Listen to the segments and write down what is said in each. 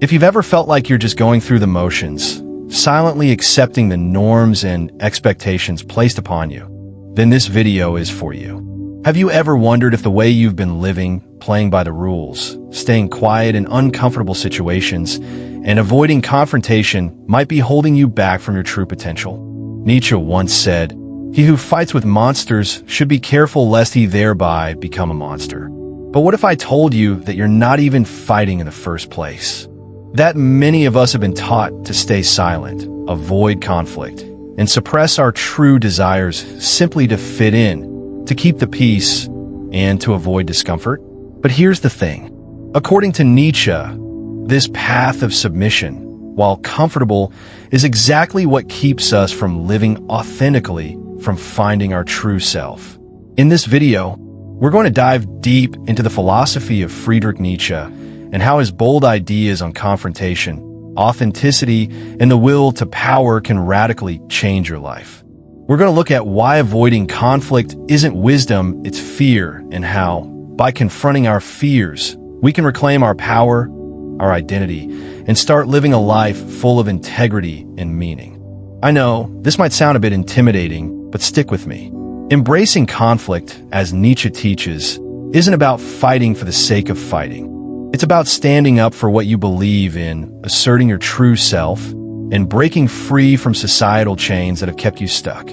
If you've ever felt like you're just going through the motions, silently accepting the norms and expectations placed upon you, then this video is for you. Have you ever wondered if the way you've been living, playing by the rules, staying quiet in uncomfortable situations, and avoiding confrontation might be holding you back from your true potential? Nietzsche once said, "He who fights with monsters should be careful lest he thereby become a monster." But what if I told you that you're not even fighting in the first place? That many of us have been taught to stay silent, avoid conflict, and suppress our true desires simply to fit in, to keep the peace, and to avoid discomfort. But here's the thing. According to Nietzsche, this path of submission, while comfortable, is exactly what keeps us from living authentically, from finding our true self. In this video, we're going to dive deep into the philosophy of Friedrich Nietzsche and how his bold ideas on confrontation, authenticity, and the will to power can radically change your life. We're going to look at why avoiding conflict isn't wisdom, it's fear, and how, by confronting our fears, we can reclaim our power, our identity, and start living a life full of integrity and meaning. I know, this might sound a bit intimidating, but stick with me. Embracing conflict, as Nietzsche teaches, isn't about fighting for the sake of fighting. It's about standing up for what you believe in, asserting your true self, and breaking free from societal chains that have kept you stuck.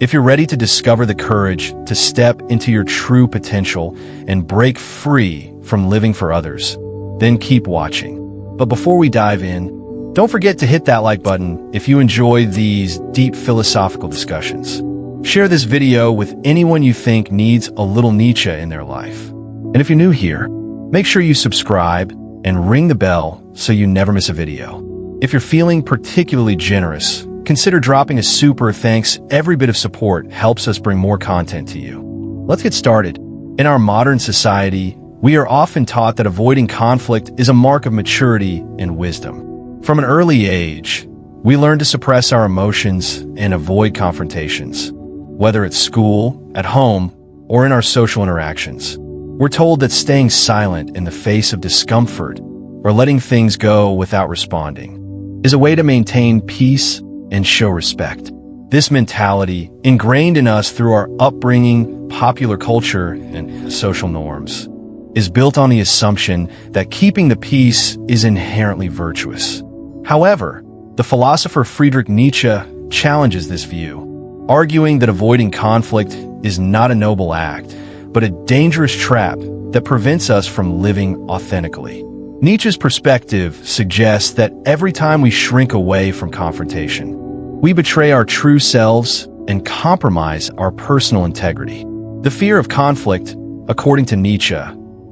If you're ready to discover the courage to step into your true potential and break free from living for others, then keep watching. But before we dive in, don't forget to hit that like button if you enjoy these deep philosophical discussions. Share this video with anyone you think needs a little Nietzsche in their life. And if you're new here, make sure you subscribe and ring the bell so you never miss a video. If you're feeling particularly generous, consider dropping a super thanks. Every bit of support helps us bring more content to you. Let's get started. In our modern society, we are often taught that avoiding conflict is a mark of maturity and wisdom. From an early age, we learn to suppress our emotions and avoid confrontations. Whether at school, at home, or in our social interactions, we're told that staying silent in the face of discomfort or letting things go without responding is a way to maintain peace and show respect. This mentality, ingrained in us through our upbringing, popular culture, and social norms, is built on the assumption that keeping the peace is inherently virtuous. However, the philosopher Friedrich Nietzsche challenges this view, arguing that avoiding conflict is not a noble act, but a dangerous trap that prevents us from living authentically. Nietzsche's perspective suggests that every time we shrink away from confrontation, we betray our true selves and compromise our personal integrity. The fear of conflict, according to Nietzsche,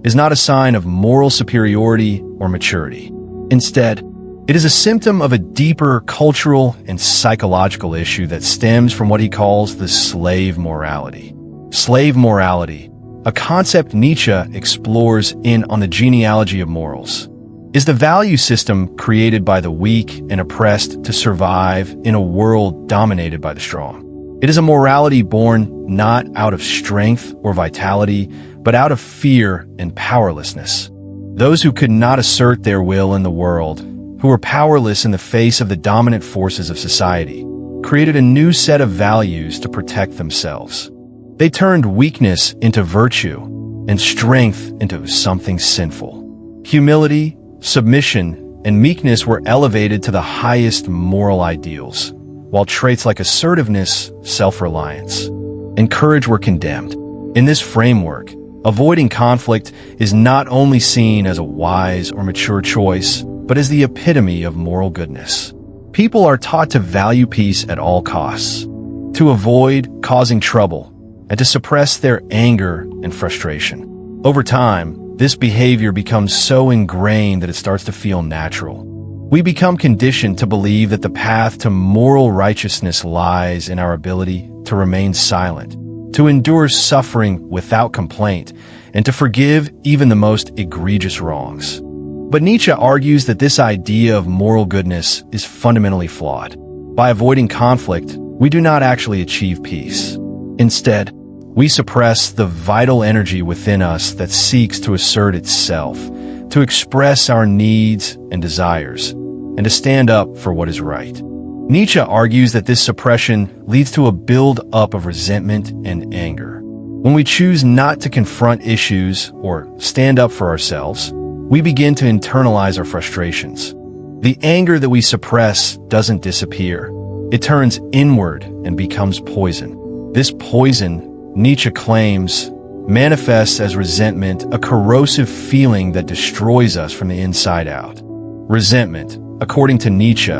is not a sign of moral superiority or maturity. Instead, it is a symptom of a deeper cultural and psychological issue that stems from what he calls the slave morality. Slave morality, a concept Nietzsche explores in On the Genealogy of Morals, is the value system created by the weak and oppressed to survive in a world dominated by the strong. It is a morality born not out of strength or vitality, but out of fear and powerlessness. Those who could not assert their will in the world, who were powerless in the face of the dominant forces of society, created a new set of values to protect themselves. They turned weakness into virtue and strength into something sinful. Humility, submission, and meekness were elevated to the highest moral ideals, while traits like assertiveness, self-reliance, and courage were condemned. In this framework, avoiding conflict is not only seen as a wise or mature choice, but as the epitome of moral goodness. People are taught to value peace at all costs, to avoid causing trouble, and to suppress their anger and frustration. Over time, this behavior becomes so ingrained that it starts to feel natural. We become conditioned to believe that the path to moral righteousness lies in our ability to remain silent, to endure suffering without complaint, and to forgive even the most egregious wrongs. But Nietzsche argues that this idea of moral goodness is fundamentally flawed. By avoiding conflict, we do not actually achieve peace. Instead, we suppress the vital energy within us that seeks to assert itself, to express our needs and desires, and to stand up for what is right. Nietzsche argues that this suppression leads to a build-up of resentment and anger. When we choose not to confront issues or stand up for ourselves, we begin to internalize our frustrations. The anger that we suppress doesn't disappear. It turns inward and becomes poison. This poison, Nietzsche claims, manifests as resentment, a corrosive feeling that destroys us from the inside out. Resentment, according to Nietzsche,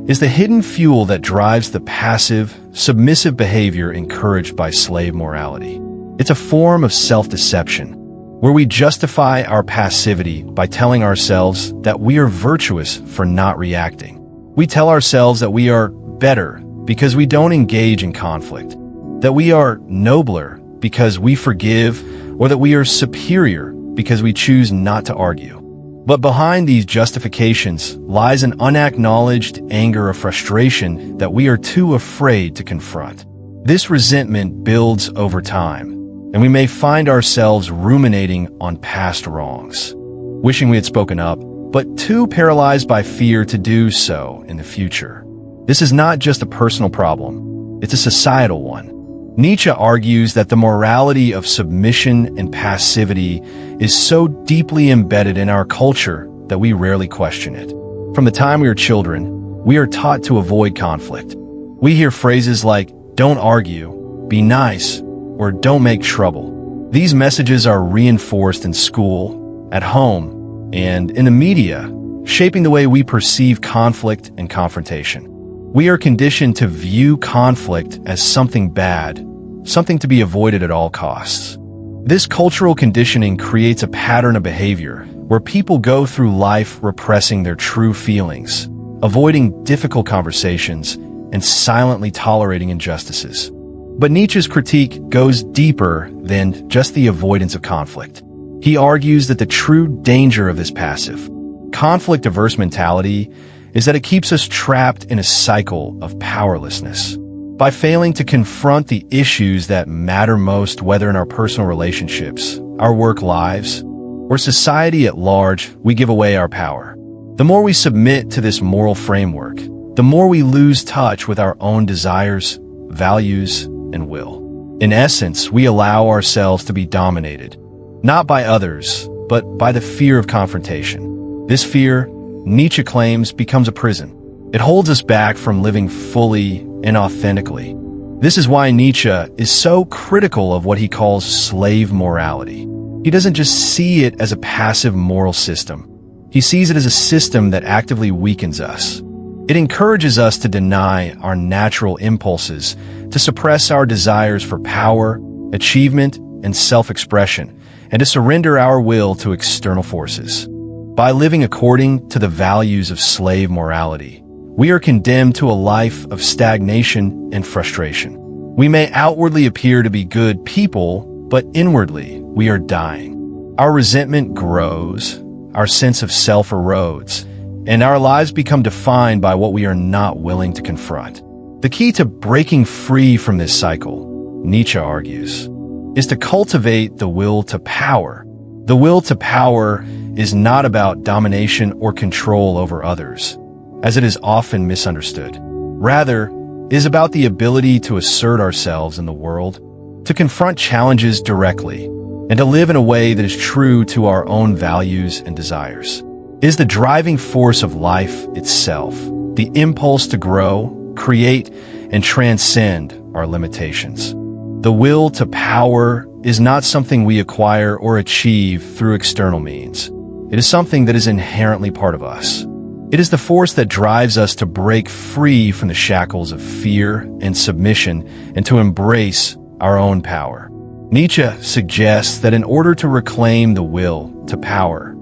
is the hidden fuel that drives the passive, submissive behavior encouraged by slave morality. It's a form of self-deception, where we justify our passivity by telling ourselves that we are virtuous for not reacting. We tell ourselves that we are better because we don't engage in conflict, that we are nobler because we forgive, or that we are superior because we choose not to argue. But behind these justifications lies an unacknowledged anger or frustration that we are too afraid to confront. This resentment builds over time, and we may find ourselves ruminating on past wrongs, wishing we had spoken up, but too paralyzed by fear to do so in the future. This is not just a personal problem, it's a societal one. Nietzsche argues that the morality of submission and passivity is so deeply embedded in our culture that we rarely question it. From the time we are children, we are taught to avoid conflict. We hear phrases like, "Don't argue," "Be nice," or "Don't make trouble." These messages are reinforced in school, at home, and in the media, shaping the way we perceive conflict and confrontation. We are conditioned to view conflict as something bad, something to be avoided at all costs. This cultural conditioning creates a pattern of behavior where people go through life repressing their true feelings, avoiding difficult conversations, and silently tolerating injustices. But Nietzsche's critique goes deeper than just the avoidance of conflict. He argues that the true danger of this passive, conflict-averse mentality is that it keeps us trapped in a cycle of powerlessness. By failing to confront the issues that matter most, whether in our personal relationships, our work lives, or society at large, we give away our power. The more we submit to this moral framework, the more we lose touch with our own desires, values, and will. In essence, we allow ourselves to be dominated, not by others, but by the fear of confrontation. This fear, Nietzsche claims, becomes a prison. It holds us back from living fully and authentically. This is why Nietzsche is so critical of what he calls slave morality. He doesn't just see it as a passive moral system. He sees it as a system that actively weakens us. It encourages us to deny our natural impulses, to suppress our desires for power, achievement, and self-expression, and to surrender our will to external forces. By living according to the values of slave morality, we are condemned to a life of stagnation and frustration. We may outwardly appear to be good people, but inwardly we are dying. Our resentment grows, our sense of self erodes, and our lives become defined by what we are not willing to confront. The key to breaking free from this cycle, Nietzsche argues, is to cultivate the will to power. The will to power is not about domination or control over others, as it is often misunderstood. Rather, it is about the ability to assert ourselves in the world, to confront challenges directly, and to live in a way that is true to our own values and desires. It is the driving force of life itself, the impulse to grow, create, and transcend our limitations. The will to power is not something we acquire or achieve through external means. It is something that is inherently part of us. It is the force that drives us to break free from the shackles of fear and submission and to embrace our own power. Nietzsche suggests that in order to reclaim the will to power,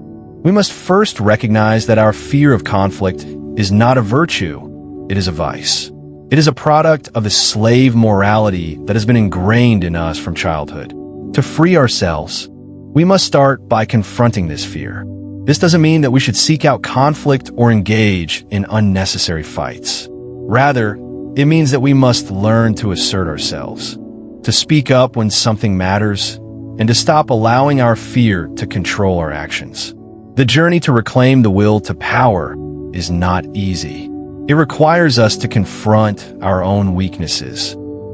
we must first recognize that our fear of conflict is not a virtue, it is a vice. It is a product of the slave morality that has been ingrained in us from childhood. To free ourselves, we must start by confronting this fear. This doesn't mean that we should seek out conflict or engage in unnecessary fights. Rather, it means that we must learn to assert ourselves, to speak up when something matters, and to stop allowing our fear to control our actions. The journey to reclaim the will to power is not easy. It requires us to confront our own weaknesses,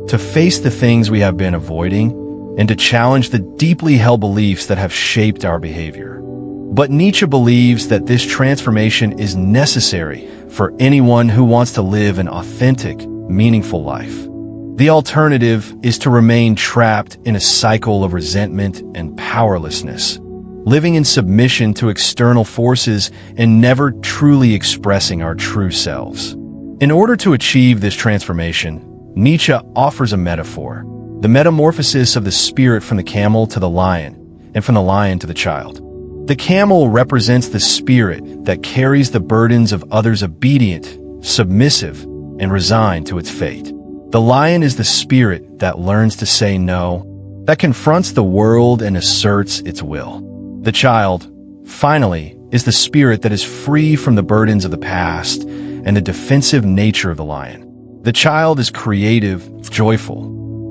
to face the things we have been avoiding, and to challenge the deeply held beliefs that have shaped our behavior. But Nietzsche believes that this transformation is necessary for anyone who wants to live an authentic, meaningful life. The alternative is to remain trapped in a cycle of resentment and powerlessness, living in submission to external forces and never truly expressing our true selves. In order to achieve this transformation, Nietzsche offers a metaphor, the metamorphosis of the spirit from the camel to the lion, and from the lion to the child. The camel represents the spirit that carries the burdens of others, obedient, submissive, and resigned to its fate. The lion is the spirit that learns to say no, that confronts the world and asserts its will. The child, finally, is the spirit that is free from the burdens of the past and the defensive nature of the lion. The child is creative, joyful,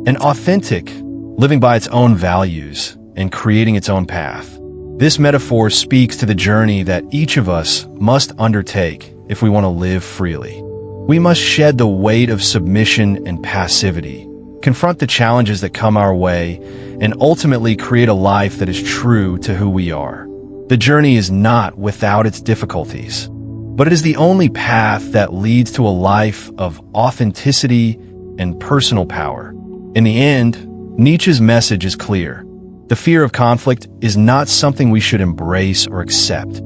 and authentic, living by its own values and creating its own path. This metaphor speaks to the journey that each of us must undertake if we want to live freely. We must shed the weight of submission and passivity, confront the challenges that come our way, and ultimately create a life that is true to who we are. The journey is not without its difficulties, but it is the only path that leads to a life of authenticity and personal power. In the end, Nietzsche's message is clear. The fear of conflict is not something we should embrace or accept.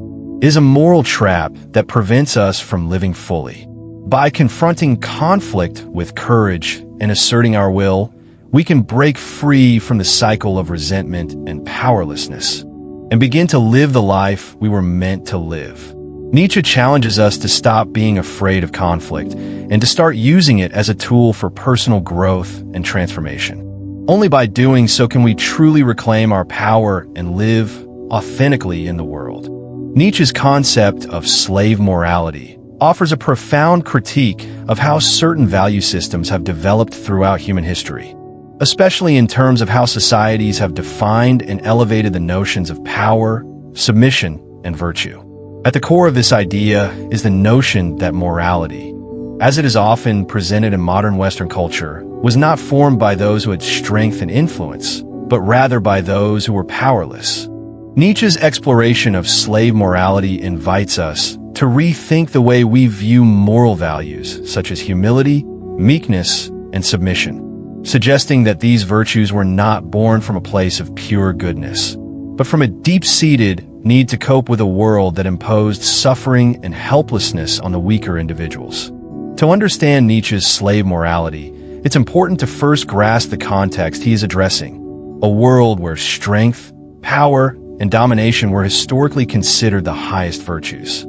It is a moral trap that prevents us from living fully. By confronting conflict with courage and asserting our will, we can break free from the cycle of resentment and powerlessness and begin to live the life we were meant to live. Nietzsche challenges us to stop being afraid of conflict and to start using it as a tool for personal growth and transformation. Only by doing so can we truly reclaim our power and live authentically in the world. Nietzsche's concept of slave morality offers a profound critique of how certain value systems have developed throughout human history, especially in terms of how societies have defined and elevated the notions of power, submission, and virtue. At the core of this idea is the notion that morality, as it is often presented in modern Western culture, was not formed by those who had strength and influence, but rather by those who were powerless. Nietzsche's exploration of slave morality invites us to rethink the way we view moral values, such as humility, meekness, and submission, suggesting that these virtues were not born from a place of pure goodness, but from a deep-seated need to cope with a world that imposed suffering and helplessness on the weaker individuals. To understand Nietzsche's slave morality, it's important to first grasp the context he is addressing, a world where strength, power, and domination were historically considered the highest virtues.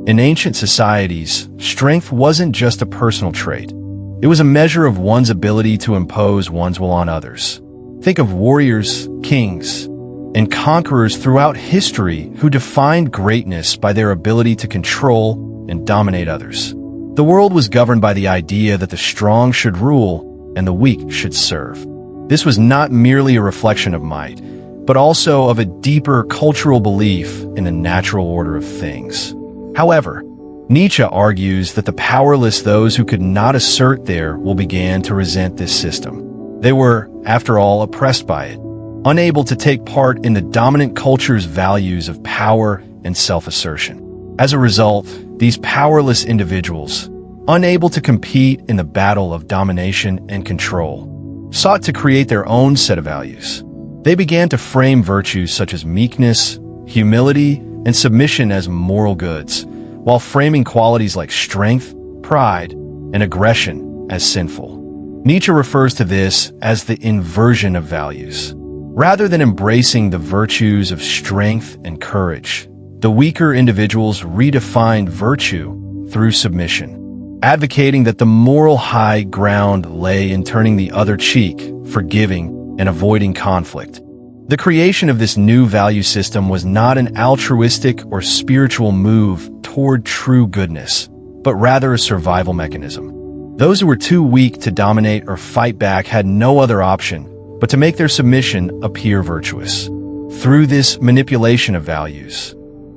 In ancient societies, strength wasn't just a personal trait. It was a measure of one's ability to impose one's will on others. Think of warriors, kings, and conquerors throughout history who defined greatness by their ability to control and dominate others. The world was governed by the idea that the strong should rule and the weak should serve. This was not merely a reflection of might, but also of a deeper cultural belief in the natural order of things. However, Nietzsche argues that the powerless, those who could not assert their will, began to resent this system. They were, after all, oppressed by it, unable to take part in the dominant culture's values of power and self-assertion. As a result, these powerless individuals, unable to compete in the battle of domination and control, sought to create their own set of values. They began to frame virtues such as meekness, humility, and submission as moral goods, while framing qualities like strength, pride, and aggression as sinful. Nietzsche refers to this as the inversion of values. Rather than embracing the virtues of strength and courage, the weaker individuals redefined virtue through submission, advocating that the moral high ground lay in turning the other cheek, forgiving, and avoiding conflict. The creation of this new value system was not an altruistic or spiritual move toward true goodness, but rather a survival mechanism. Those who were too weak to dominate or fight back had no other option but to make their submission appear virtuous. Through this manipulation of values,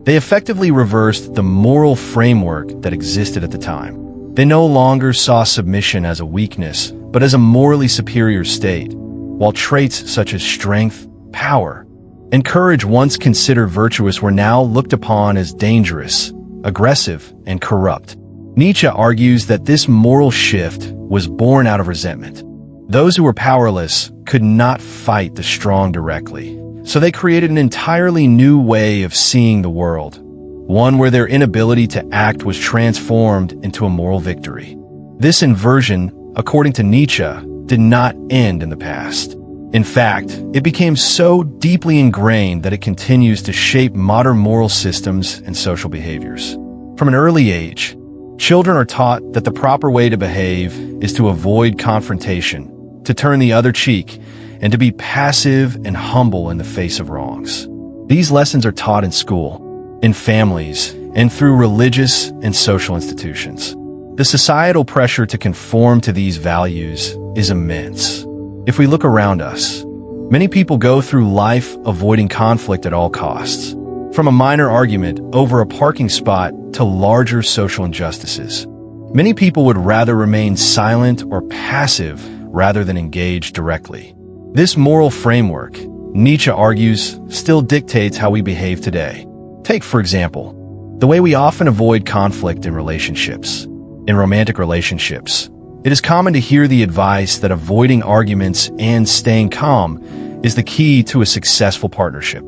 They effectively reversed the moral framework that existed at the time. They no longer saw submission as a weakness, but as a morally superior state, while traits such as strength, power, and courage once considered virtuous were now looked upon as dangerous, aggressive, and corrupt. Nietzsche argues that this moral shift was born out of resentment. Those who were powerless could not fight the strong directly, so they created an entirely new way of seeing the world, one where their inability to act was transformed into a moral victory. This inversion, according to Nietzsche, did not end in the past. In fact, it became so deeply ingrained that it continues to shape modern moral systems and social behaviors. From an early age, children are taught that the proper way to behave is to avoid confrontation, to turn the other cheek, and to be passive and humble in the face of wrongs. These lessons are taught in school, in families, and through religious and social institutions. The societal pressure to conform to these values is immense. If we look around us, many people go through life avoiding conflict at all costs, from a minor argument over a parking spot to larger social injustices. Many people would rather remain silent or passive rather than engage directly. This moral framework, Nietzsche argues, still dictates how we behave today. Take, for example, the way we often avoid conflict in relationships. In romantic relationships, it is common to hear the advice that avoiding arguments and staying calm is the key to a successful partnership.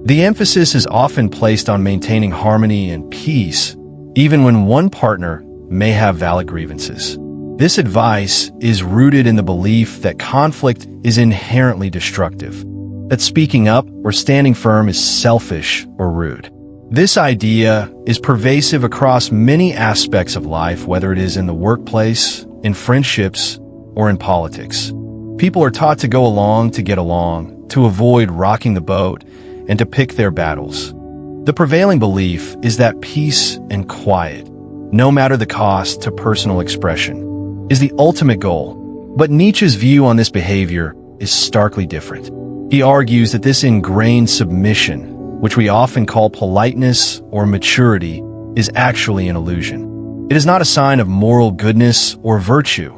The emphasis is often placed on maintaining harmony and peace, even when one partner may have valid grievances. This advice is rooted in the belief that conflict is inherently destructive, that speaking up or standing firm is selfish or rude. This idea is pervasive across many aspects of life, whether it is in the workplace, in friendships, or in politics. People are taught to go along to get along, to avoid rocking the boat, and to pick their battles. The prevailing belief is that peace and quiet, no matter the cost to personal expression, is the ultimate goal. But Nietzsche's view on this behavior is starkly different. He argues that this ingrained submission, which we often call politeness or maturity, is actually an illusion. It is not a sign of moral goodness or virtue.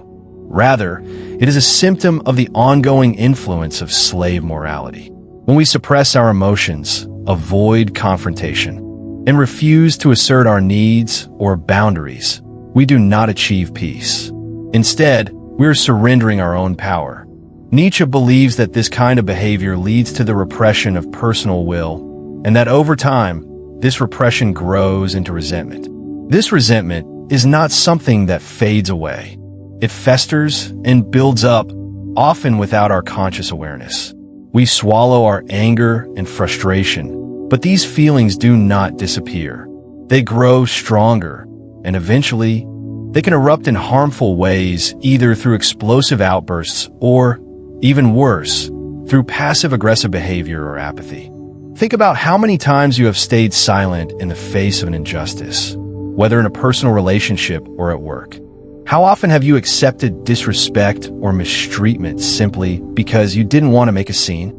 Rather, it is a symptom of the ongoing influence of slave morality. When we suppress our emotions, avoid confrontation, and refuse to assert our needs or boundaries, we do not achieve peace. Instead, we are surrendering our own power. Nietzsche believes that this kind of behavior leads to the repression of personal will, and that over time, this repression grows into resentment. This resentment is not something that fades away. It festers and builds up, often without our conscious awareness. We swallow our anger and frustration, but these feelings do not disappear. They grow stronger, and eventually, they can erupt in harmful ways, either through explosive outbursts or, even worse, through passive-aggressive behavior or apathy. Think about how many times you have stayed silent in the face of an injustice, whether in a personal relationship or at work. How often have you accepted disrespect or mistreatment simply because you didn't want to make a scene?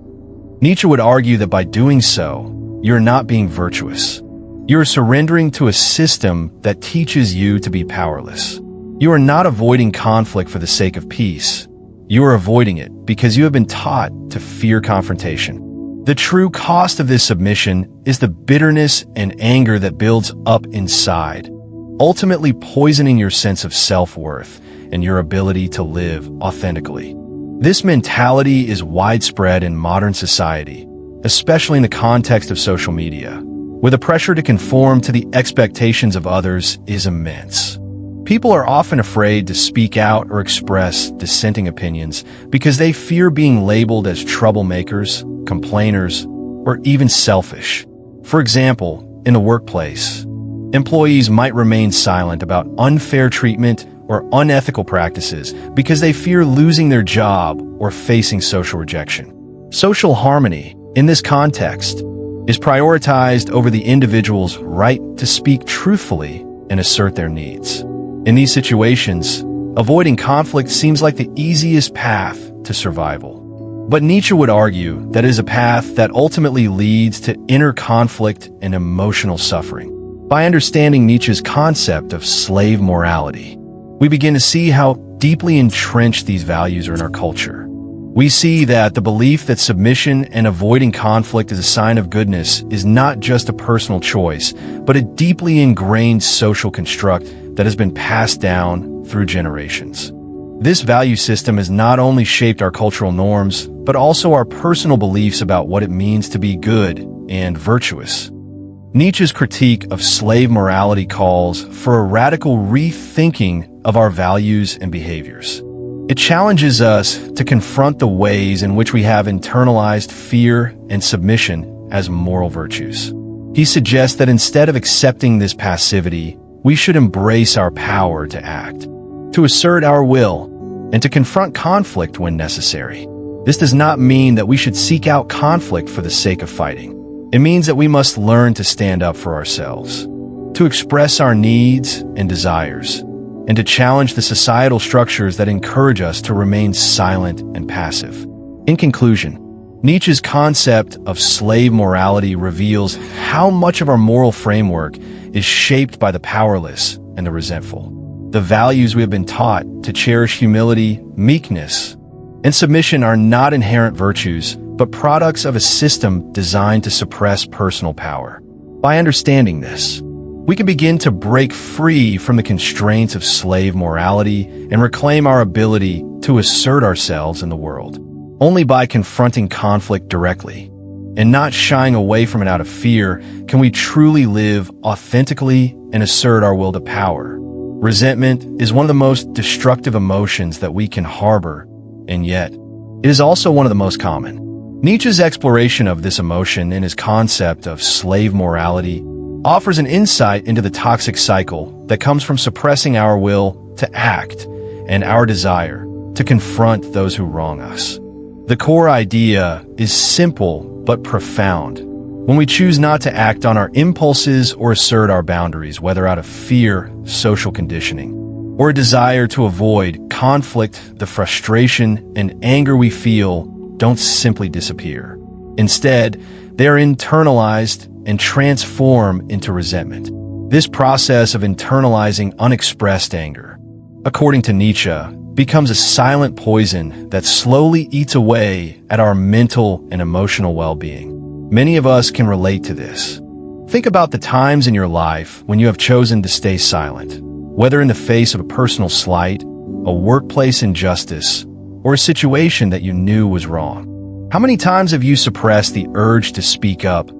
Nietzsche would argue that by doing so, you're not being virtuous. You're surrendering to a system that teaches you to be powerless. You are not avoiding conflict for the sake of peace. You are avoiding it because you have been taught to fear confrontation. The true cost of this submission is the bitterness and anger that builds up inside, ultimately poisoning your sense of self-worth and your ability to live authentically. This mentality is widespread in modern society, especially in the context of social media, where the pressure to conform to the expectations of others is immense. People are often afraid to speak out or express dissenting opinions because they fear being labeled as troublemakers, complainers, or even selfish. For example, in the workplace, employees might remain silent about unfair treatment or unethical practices because they fear losing their job or facing social rejection. Social harmony, in this context, is prioritized over the individual's right to speak truthfully and assert their needs. In these situations, avoiding conflict seems like the easiest path to survival. But Nietzsche would argue that it is a path that ultimately leads to inner conflict and emotional suffering. By understanding Nietzsche's concept of slave morality, we begin to see how deeply entrenched these values are in our culture. We see that the belief that submission and avoiding conflict is a sign of goodness is not just a personal choice, but a deeply ingrained social construct that has been passed down through generations. This value system has not only shaped our cultural norms, but also our personal beliefs about what it means to be good and virtuous. Nietzsche's critique of slave morality calls for a radical rethinking of our values and behaviors. It challenges us to confront the ways in which we have internalized fear and submission as moral virtues. He suggests that instead of accepting this passivity, we should embrace our power to act, to assert our will, and to confront conflict when necessary. This does not mean that we should seek out conflict for the sake of fighting. It means that we must learn to stand up for ourselves, to express our needs and desires, and to challenge the societal structures that encourage us to remain silent and passive. In conclusion, Nietzsche's concept of slave morality reveals how much of our moral framework is shaped by the powerless and the resentful. The values we have been taught to cherish humility, meekness, and submission are not inherent virtues, but products of a system designed to suppress personal power. By understanding this, we can begin to break free from the constraints of slave morality and reclaim our ability to assert ourselves in the world. Only by confronting conflict directly and not shying away from it out of fear can we truly live authentically and assert our will to power. Resentment is one of the most destructive emotions that we can harbor, and yet, it is also one of the most common. Nietzsche's exploration of this emotion in his concept of slave morality offers an insight into the toxic cycle that comes from suppressing our will to act and our desire to confront those who wrong us. The core idea is simple but profound. When we choose not to act on our impulses or assert our boundaries, whether out of fear, social conditioning, or a desire to avoid conflict, the frustration and anger we feel don't simply disappear. Instead, they are internalized and transform into resentment. This process of internalizing unexpressed anger, according to Nietzsche, becomes a silent poison that slowly eats away at our mental and emotional well-being. Many of us can relate to this. Think about the times in your life when you have chosen to stay silent, whether in the face of a personal slight, a workplace injustice, or a situation that you knew was wrong. How many times have you suppressed the urge to speak up,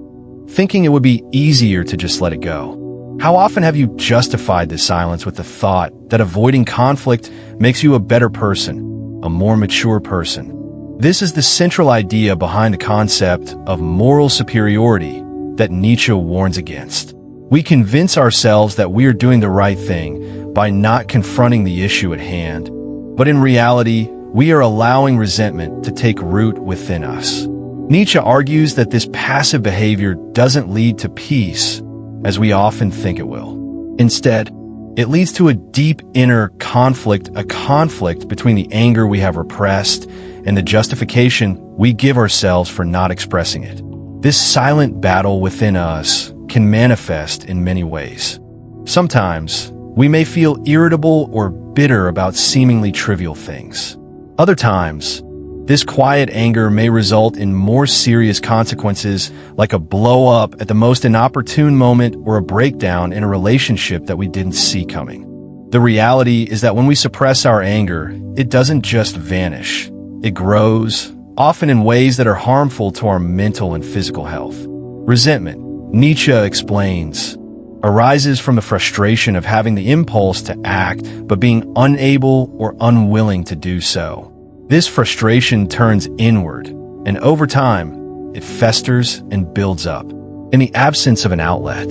thinking it would be easier to just let it go? How often have you justified this silence with the thought that avoiding conflict makes you a better person, a more mature person? This is the central idea behind the concept of moral superiority that Nietzsche warns against. We convince ourselves that we are doing the right thing by not confronting the issue at hand, but in reality, we are allowing resentment to take root within us. Nietzsche argues that this passive behavior doesn't lead to peace, as we often think it will. Instead, it leads to a deep inner conflict, a conflict between the anger we have repressed and the justification we give ourselves for not expressing it. This silent battle within us can manifest in many ways. Sometimes, we may feel irritable or bitter about seemingly trivial things. Other times, this quiet anger may result in more serious consequences, like a blow-up at the most inopportune moment or a breakdown in a relationship that we didn't see coming. The reality is that when we suppress our anger, it doesn't just vanish. It grows, often in ways that are harmful to our mental and physical health. Resentment, Nietzsche explains, arises from the frustration of having the impulse to act but being unable or unwilling to do so. This frustration turns inward, and over time, it festers and builds up. In the absence of an outlet,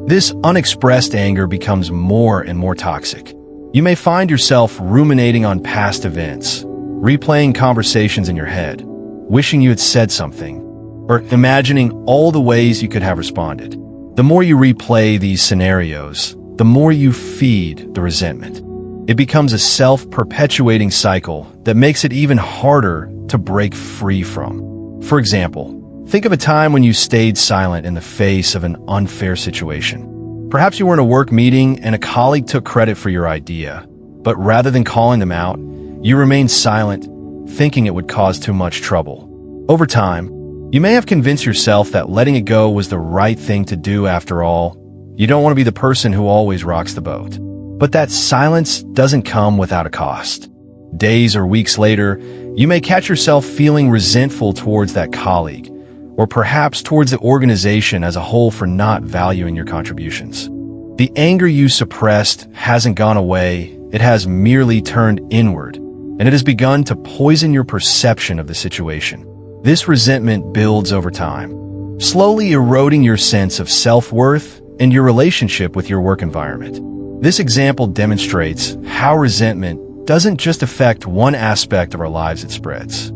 this unexpressed anger becomes more and more toxic. You may find yourself ruminating on past events, replaying conversations in your head, wishing you had said something, or imagining all the ways you could have responded. The more you replay these scenarios, the more you feed the resentment. It becomes a self-perpetuating cycle that makes it even harder to break free from. For example, think of a time when you stayed silent in the face of an unfair situation. Perhaps you were in a work meeting and a colleague took credit for your idea, but rather than calling them out, you remained silent, thinking it would cause too much trouble. Over time, you may have convinced yourself that letting it go was the right thing to do after all. You don't want to be the person who always rocks the boat. But that silence doesn't come without a cost. Days or weeks later, you may catch yourself feeling resentful towards that colleague, or perhaps towards the organization as a whole for not valuing your contributions. The anger you suppressed hasn't gone away, it has merely turned inward, and it has begun to poison your perception of the situation. This resentment builds over time, slowly eroding your sense of self-worth and your relationship with your work environment. This example demonstrates how resentment doesn't just affect one aspect of our lives, it spreads.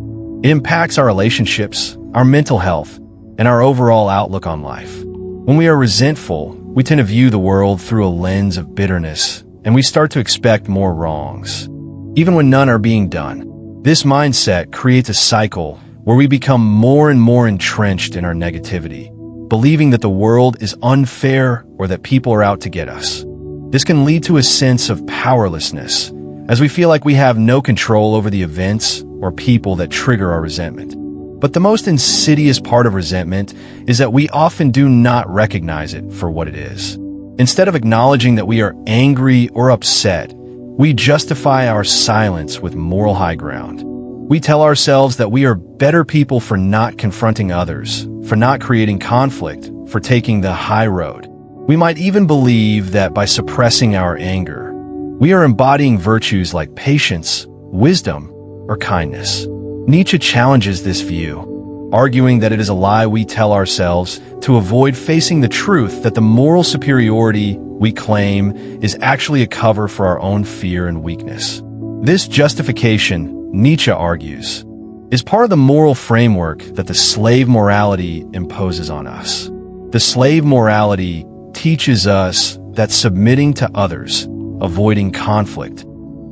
It impacts our relationships, our mental health, and our overall outlook on life. When we are resentful, we tend to view the world through a lens of bitterness, and we start to expect more wrongs, even when none are being done. This mindset creates a cycle where we become more and more entrenched in our negativity, believing that the world is unfair or that people are out to get us. This can lead to a sense of powerlessness, as we feel like we have no control over the events or people that trigger our resentment. But the most insidious part of resentment is that we often do not recognize it for what it is. Instead of acknowledging that we are angry or upset, we justify our silence with moral high ground. We tell ourselves that we are better people for not confronting others, for not creating conflict, for taking the high road. We might even believe that by suppressing our anger, we are embodying virtues like patience, wisdom, or kindness. Nietzsche challenges this view, arguing that it is a lie we tell ourselves to avoid facing the truth that the moral superiority we claim is actually a cover for our own fear and weakness. This justification, Nietzsche argues, is part of the moral framework that the slave morality imposes on us. The slave morality teaches us that submitting to others, avoiding conflict,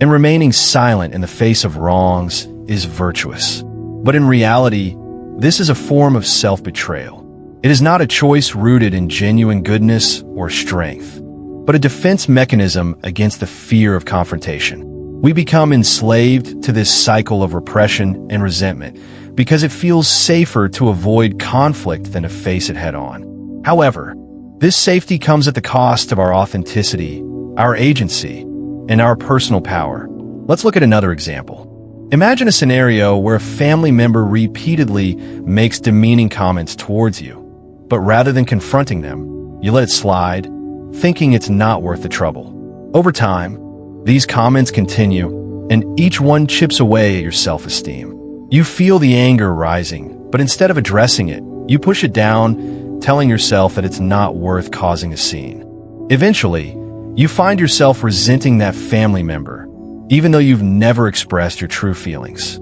and remaining silent in the face of wrongs is virtuous. But in reality, this is a form of self-betrayal. It is not a choice rooted in genuine goodness or strength, but a defense mechanism against the fear of confrontation. We become enslaved to this cycle of repression and resentment because it feels safer to avoid conflict than to face it head-on. However, this safety comes at the cost of our authenticity, our agency, and our personal power. Let's look at another example. Imagine a scenario where a family member repeatedly makes demeaning comments towards you, but rather than confronting them, you let it slide, thinking it's not worth the trouble. Over time, these comments continue, and each one chips away at your self-esteem. You feel the anger rising, but instead of addressing it, you push it down, telling yourself that it's not worth causing a scene. Eventually, you find yourself resenting that family member, even though you've never expressed your true feelings.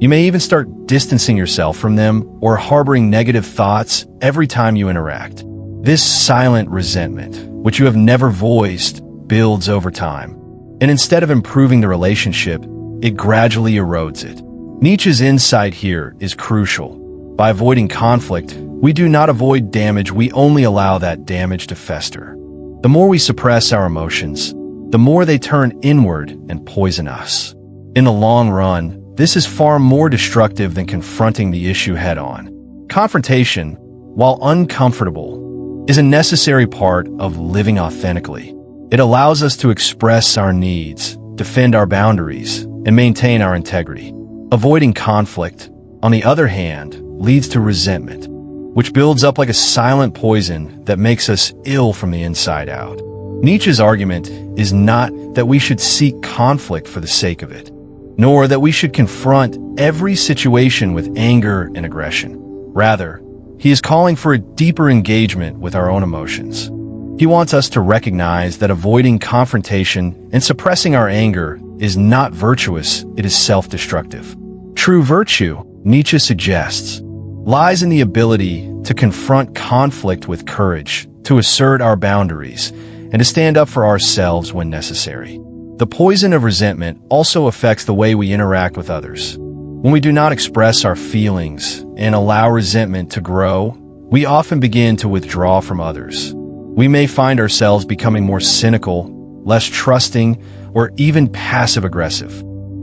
You may even start distancing yourself from them or harboring negative thoughts every time you interact. This silent resentment, which you have never voiced, builds over time. And instead of improving the relationship, it gradually erodes it. Nietzsche's insight here is crucial. By avoiding conflict, we do not avoid damage, we only allow that damage to fester. The more we suppress our emotions, the more they turn inward and poison us. In the long run, this is far more destructive than confronting the issue head-on. Confrontation, while uncomfortable, is a necessary part of living authentically. It allows us to express our needs, defend our boundaries, and maintain our integrity. Avoiding conflict, on the other hand, leads to resentment, which builds up like a silent poison that makes us ill from the inside out. Nietzsche's argument is not that we should seek conflict for the sake of it, nor that we should confront every situation with anger and aggression. Rather, he is calling for a deeper engagement with our own emotions. He wants us to recognize that avoiding confrontation and suppressing our anger is not virtuous, it is self-destructive. True virtue, Nietzsche suggests, lies in the ability to confront conflict with courage, to assert our boundaries, and to stand up for ourselves when necessary. The poison of resentment also affects the way we interact with others. When we do not express our feelings and allow resentment to grow, we often begin to withdraw from others. We may find ourselves becoming more cynical, less trusting, or even passive-aggressive.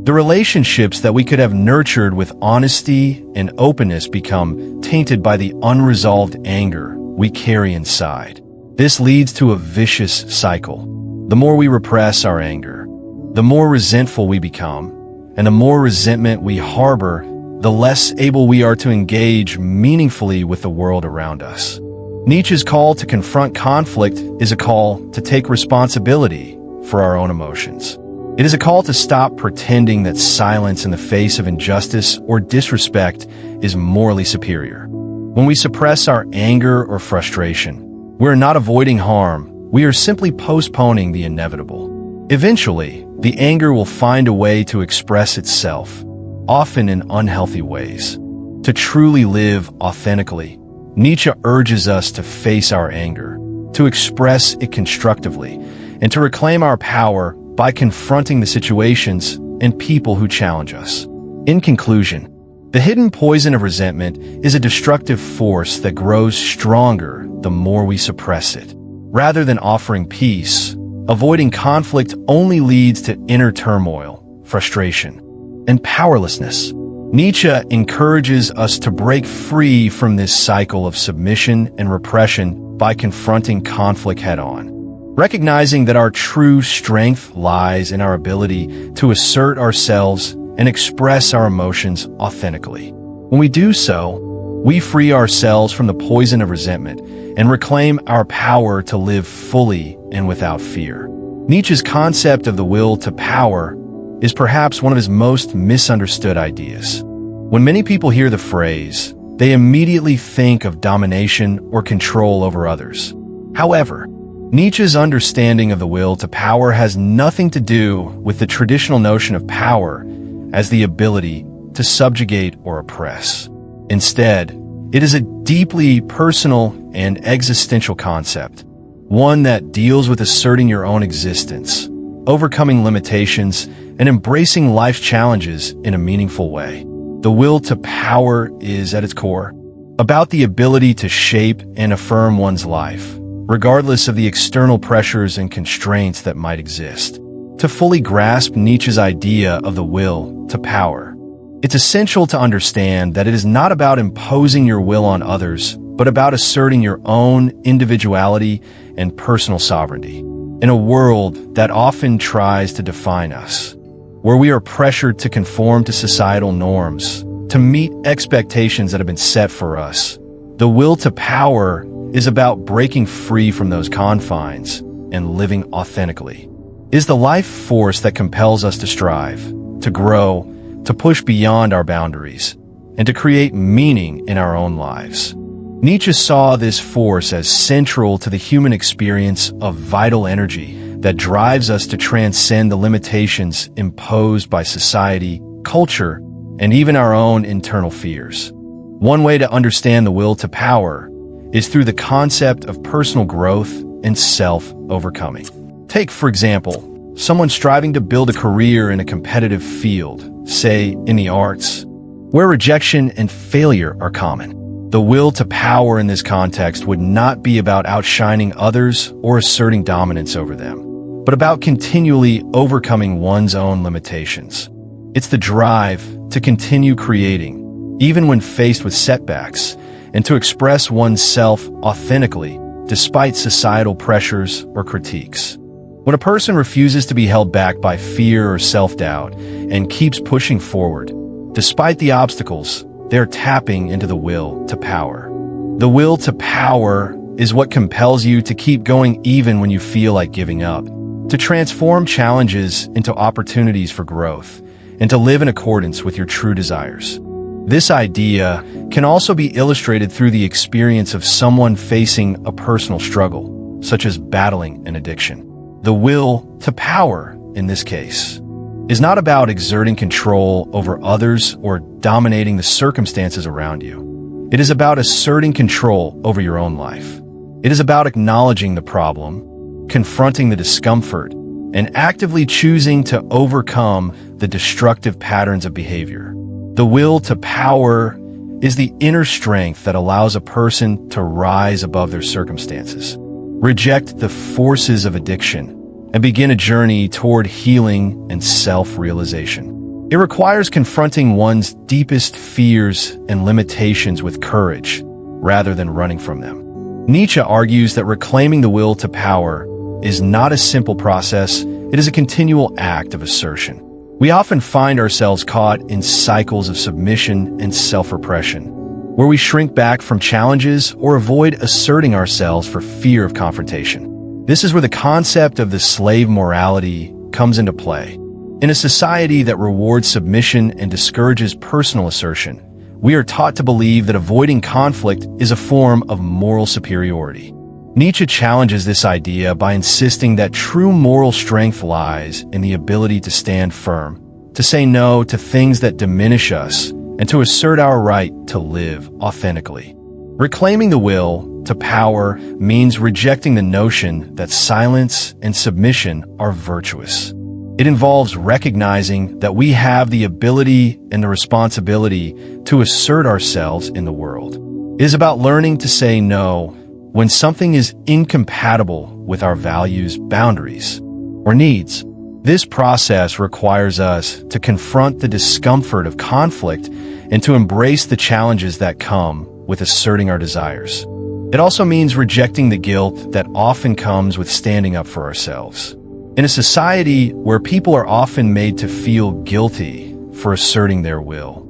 The relationships that we could have nurtured with honesty and openness become tainted by the unresolved anger we carry inside. This leads to a vicious cycle. The more we repress our anger, the more resentful we become, and the more resentment we harbor, the less able we are to engage meaningfully with the world around us. Nietzsche's call to confront conflict is a call to take responsibility for our own emotions. It is a call to stop pretending that silence in the face of injustice or disrespect is morally superior. When we suppress our anger or frustration, we are not avoiding harm, we are simply postponing the inevitable. Eventually, the anger will find a way to express itself, often in unhealthy ways. To truly live authentically, Nietzsche urges us to face our anger, to express it constructively, and to reclaim our power by confronting the situations and people who challenge us. In conclusion, the hidden poison of resentment is a destructive force that grows stronger the more we suppress it. Rather than offering peace, avoiding conflict only leads to inner turmoil, frustration, and powerlessness. Nietzsche encourages us to break free from this cycle of submission and repression by confronting conflict head-on. Recognizing that our true strength lies in our ability to assert ourselves and express our emotions authentically. When we do so, we free ourselves from the poison of resentment and reclaim our power to live fully and without fear. Nietzsche's concept of the will to power is perhaps one of his most misunderstood ideas. When many people hear the phrase, they immediately think of domination or control over others. However, Nietzsche's understanding of the will to power has nothing to do with the traditional notion of power as the ability to subjugate or oppress. Instead, it is a deeply personal and existential concept, one that deals with asserting your own existence, overcoming limitations, and embracing life's challenges in a meaningful way. The will to power is, at its core, about the ability to shape and affirm one's life, regardless of the external pressures and constraints that might exist. To fully grasp Nietzsche's idea of the will to power, it's essential to understand that it is not about imposing your will on others, but about asserting your own individuality and personal sovereignty. In a world that often tries to define us, where we are pressured to conform to societal norms, to meet expectations that have been set for us, the will to power is about breaking free from those confines and living authentically. It is the life force that compels us to strive, to grow, to push beyond our boundaries, and to create meaning in our own lives. Nietzsche saw this force as central to the human experience of vital energy that drives us to transcend the limitations imposed by society, culture, and even our own internal fears. One way to understand the will to power is through the concept of personal growth and self-overcoming. Take, for example, someone striving to build a career in a competitive field, say in the arts, where rejection and failure are common. The will to power in this context would not be about outshining others or asserting dominance over them, but about continually overcoming one's own limitations. It's the drive to continue creating, even when faced with setbacks, and to express oneself authentically despite societal pressures or critiques. When a person refuses to be held back by fear or self-doubt and keeps pushing forward, despite the obstacles, they're tapping into the will to power. The will to power is what compels you to keep going even when you feel like giving up, to transform challenges into opportunities for growth, and to live in accordance with your true desires. This idea can also be illustrated through the experience of someone facing a personal struggle, such as battling an addiction. The will to power, in this case, is not about exerting control over others or dominating the circumstances around you. It is about asserting control over your own life. It is about acknowledging the problem, confronting the discomfort, and actively choosing to overcome the destructive patterns of behavior. The will to power is the inner strength that allows a person to rise above their circumstances, reject the forces of addiction, and begin a journey toward healing and self-realization. It requires confronting one's deepest fears and limitations with courage, rather than running from them. Nietzsche argues that reclaiming the will to power is not a simple process, it is a continual act of assertion. We often find ourselves caught in cycles of submission and self-repression, where we shrink back from challenges or avoid asserting ourselves for fear of confrontation. This is where the concept of the slave morality comes into play. In a society that rewards submission and discourages personal assertion, we are taught to believe that avoiding conflict is a form of moral superiority. Nietzsche challenges this idea by insisting that true moral strength lies in the ability to stand firm, to say no to things that diminish us, and to assert our right to live authentically. Reclaiming the will to power means rejecting the notion that silence and submission are virtuous. It involves recognizing that we have the ability and the responsibility to assert ourselves in the world. It is about learning to say no when something is incompatible with our values, boundaries, or needs. This process requires us to confront the discomfort of conflict and to embrace the challenges that come with asserting our desires. It also means rejecting the guilt that often comes with standing up for ourselves. In a society where people are often made to feel guilty for asserting their will,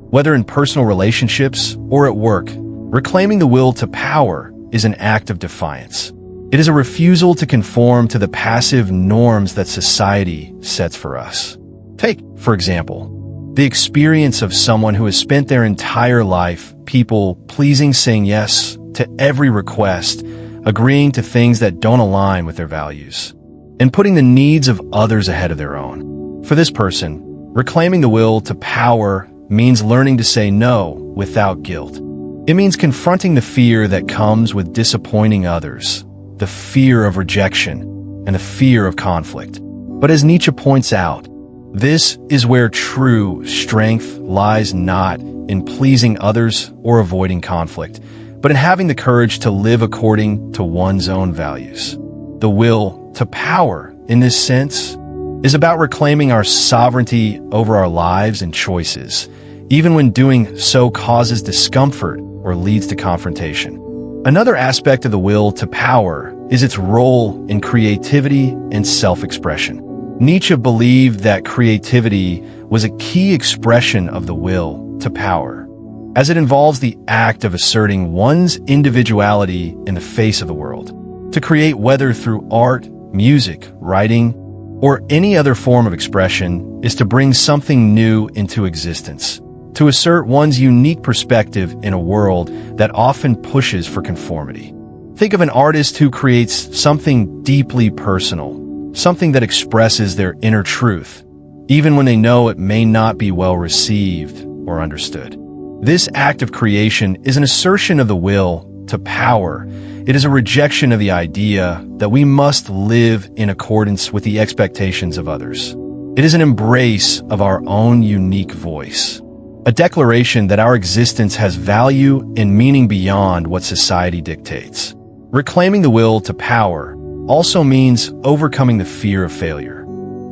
whether in personal relationships or at work, reclaiming the will to power is an act of defiance. It is a refusal to conform to the passive norms that society sets for us. Take, for example, the experience of someone who has spent their entire life people-pleasing, saying yes to every request, agreeing to things that don't align with their values, and putting the needs of others ahead of their own. For this person, reclaiming the will to power means learning to say no without guilt. It means confronting the fear that comes with disappointing others, the fear of rejection, and the fear of conflict. But as Nietzsche points out, this is where true strength lies, not in pleasing others or avoiding conflict, but in having the courage to live according to one's own values. The will to power, in this sense, is about reclaiming our sovereignty over our lives and choices, even when doing so causes discomfort or leads to confrontation. Another aspect of the will to power is its role in creativity and self-expression. Nietzsche believed that creativity was a key expression of the will to power, as it involves the act of asserting one's individuality in the face of the world. To create, whether through art, music, writing, or any other form of expression, is to bring something new into existence, to assert one's unique perspective in a world that often pushes for conformity. Think of an artist who creates something deeply personal, something that expresses their inner truth, even when they know it may not be well received or understood. This act of creation is an assertion of the will to power. It is a rejection of the idea that we must live in accordance with the expectations of others. It is an embrace of our own unique voice, a declaration that our existence has value and meaning beyond what society dictates. Reclaiming the will to power also means overcoming the fear of failure.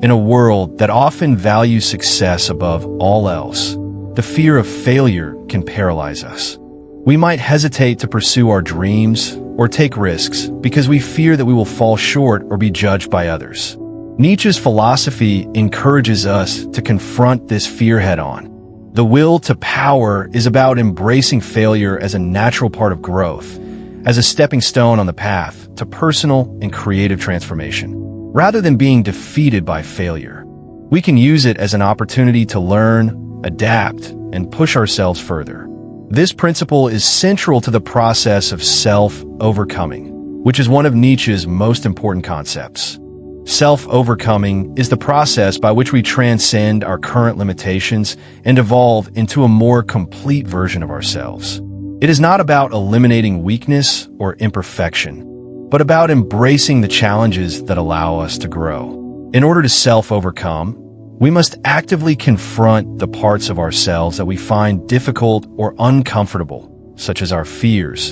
In a world that often values success above all else, the fear of failure can paralyze us. We might hesitate to pursue our dreams or take risks because we fear that we will fall short or be judged by others. Nietzsche's philosophy encourages us to confront this fear head-on. The will to power is about embracing failure as a natural part of growth, as a stepping stone on the path to personal and creative transformation. Rather than being defeated by failure, we can use it as an opportunity to learn, adapt, and push ourselves further. This principle is central to the process of self-overcoming, which is one of Nietzsche's most important concepts. Self-overcoming is the process by which we transcend our current limitations and evolve into a more complete version of ourselves. It is not about eliminating weakness or imperfection, but about embracing the challenges that allow us to grow. In order to self-overcome, We must actively confront the parts of ourselves that we find difficult or uncomfortable, such as our fears,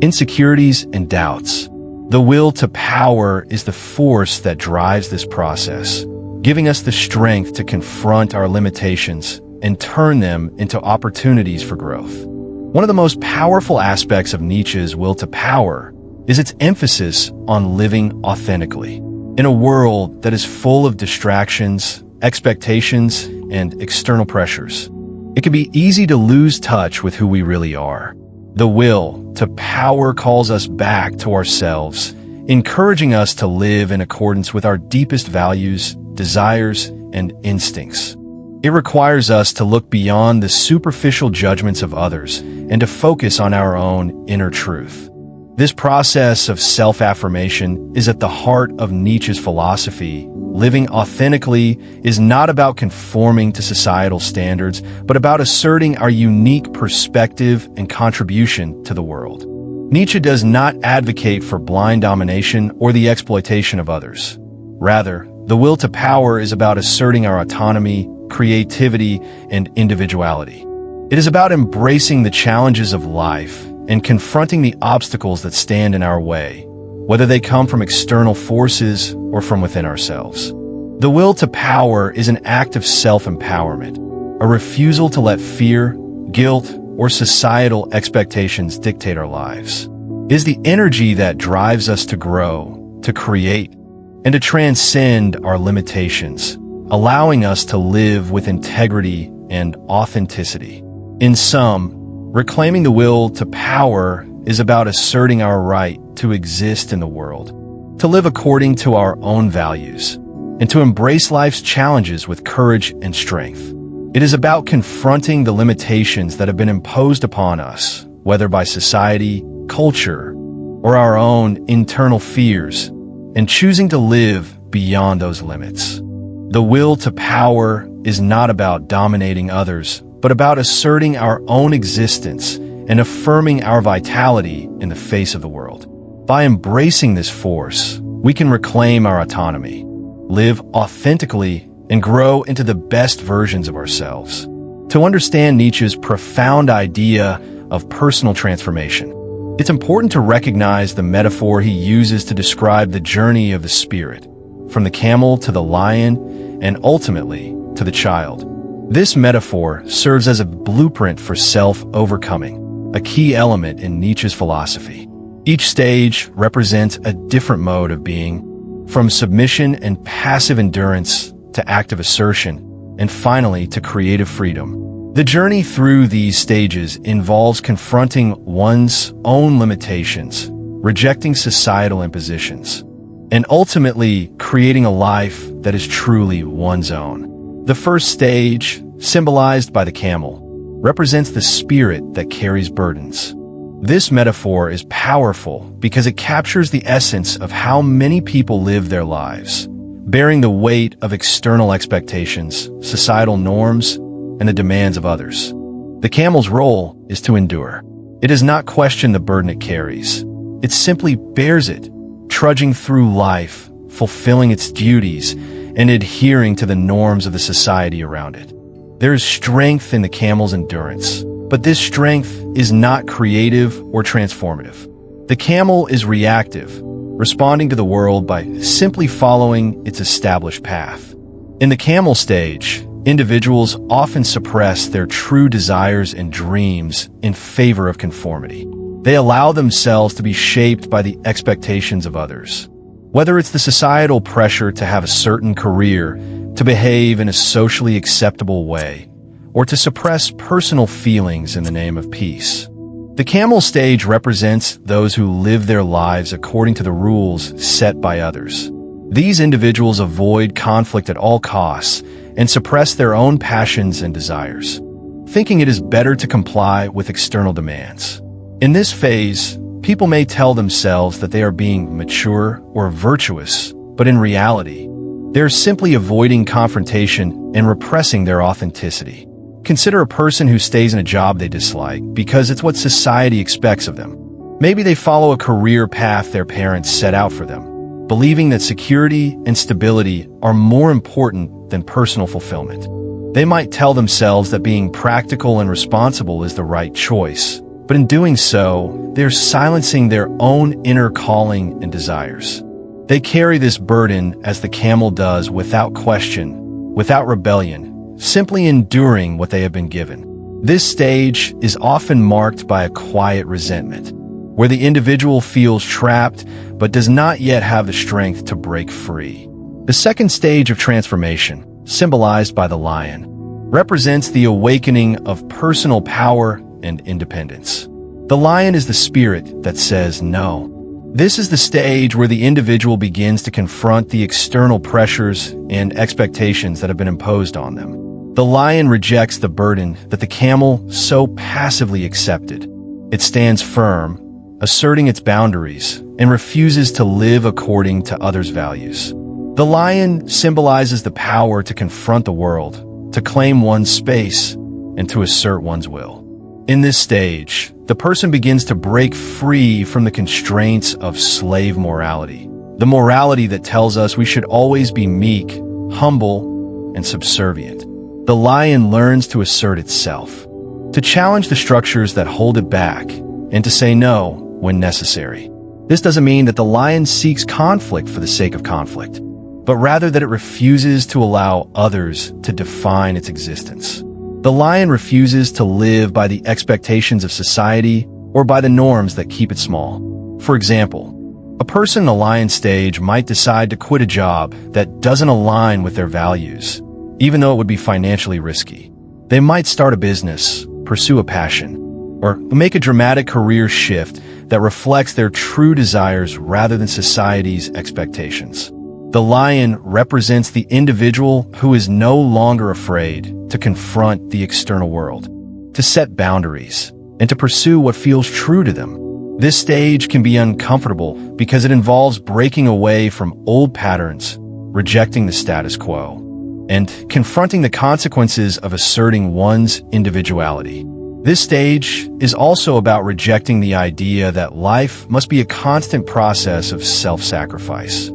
insecurities, and doubts. The will to power is the force that drives this process, giving us the strength to confront our limitations and turn them into opportunities for growth. One of the most powerful aspects of Nietzsche's will to power is its emphasis on living authentically. In a world that is full of distractions, expectations, and external pressures, it can be easy to lose touch with who we really are. The will to power calls us back to ourselves, encouraging us to live in accordance with our deepest values, desires, and instincts. It requires us to look beyond the superficial judgments of others and to focus on our own inner truth. This process of self-affirmation is at the heart of Nietzsche's philosophy. Living authentically is not about conforming to societal standards, but about asserting our unique perspective and contribution to the world. Nietzsche does not advocate for blind domination or the exploitation of others. Rather, the will to power is about asserting our autonomy, creativity, and individuality. It is about embracing the challenges of life and confronting the obstacles that stand in our way, whether they come from external forces or from within ourselves. The will to power is an act of self-empowerment, a refusal to let fear, guilt, or societal expectations dictate our lives. It is the energy that drives us to grow, to create, and to transcend our limitations, allowing us to live with integrity and authenticity. In sum, reclaiming the will to power is about asserting our right to exist in the world, to live according to our own values, and to embrace life's challenges with courage and strength. It is about confronting the limitations that have been imposed upon us, whether by society, culture, or our own internal fears, and choosing to live beyond those limits. The will to power is not about dominating others, but about asserting our own existence and affirming our vitality in the face of the world. By embracing this force, we can reclaim our autonomy, live authentically, and grow into the best versions of ourselves. To understand Nietzsche's profound idea of personal transformation, it's important to recognize the metaphor he uses to describe the journey of the spirit, from the camel to the lion, and ultimately to the child. This metaphor serves as a blueprint for self-overcoming, a key element in Nietzsche's philosophy. Each stage represents a different mode of being, from submission and passive endurance to active assertion, and finally to creative freedom. The journey through these stages involves confronting one's own limitations, rejecting societal impositions, and ultimately creating a life that is truly one's own. The first stage, symbolized by the camel, represents the spirit that carries burdens. This metaphor is powerful because it captures the essence of how many people live their lives, bearing the weight of external expectations, societal norms, and the demands of others. The camel's role is to endure. It does not question the burden it carries. It simply bears it, trudging through life, fulfilling its duties, and adhering to the norms of the society around it. There is strength in the camel's endurance, but this strength is not creative or transformative. The camel is reactive, responding to the world by simply following its established path. In the camel stage, individuals often suppress their true desires and dreams in favor of conformity. They allow themselves to be shaped by the expectations of others. Whether it's the societal pressure to have a certain career, to behave in a socially acceptable way, or to suppress personal feelings in the name of peace. The camel stage represents those who live their lives according to the rules set by others. These individuals avoid conflict at all costs and suppress their own passions and desires, thinking it is better to comply with external demands. In this phase, people may tell themselves that they are being mature or virtuous, but in reality, they are simply avoiding confrontation and repressing their authenticity. Consider a person who stays in a job they dislike because it's what society expects of them. Maybe they follow a career path their parents set out for them, believing that security and stability are more important than personal fulfillment. They might tell themselves that being practical and responsible is the right choice, but in doing so, they're silencing their own inner calling and desires. They carry this burden as the camel does, without question, without rebellion, simply enduring what they have been given. This stage is often marked by a quiet resentment, where the individual feels trapped but does not yet have the strength to break free. The second stage of transformation, symbolized by the lion, represents the awakening of personal power and independence. The lion is the spirit that says no. This is the stage where the individual begins to confront the external pressures and expectations that have been imposed on them. The lion rejects the burden that the camel so passively accepted. It stands firm, asserting its boundaries, and refuses to live according to others' values. The lion symbolizes the power to confront the world, to claim one's space, and to assert one's will. In this stage, the person begins to break free from the constraints of slave morality, the morality that tells us we should always be meek, humble, and subservient. The lion learns to assert itself, to challenge the structures that hold it back, and to say no when necessary. This doesn't mean that the lion seeks conflict for the sake of conflict, but rather that it refuses to allow others to define its existence. The lion refuses to live by the expectations of society or by the norms that keep it small. For example, a person in the lion stage might decide to quit a job that doesn't align with their values, even though it would be financially risky. They might start a business, pursue a passion, or make a dramatic career shift that reflects their true desires rather than society's expectations. The lion represents the individual who is no longer afraid to confront the external world, to set boundaries, and to pursue what feels true to them. This stage can be uncomfortable because it involves breaking away from old patterns, rejecting the status quo, and confronting the consequences of asserting one's individuality. This stage is also about rejecting the idea that life must be a constant process of self-sacrifice.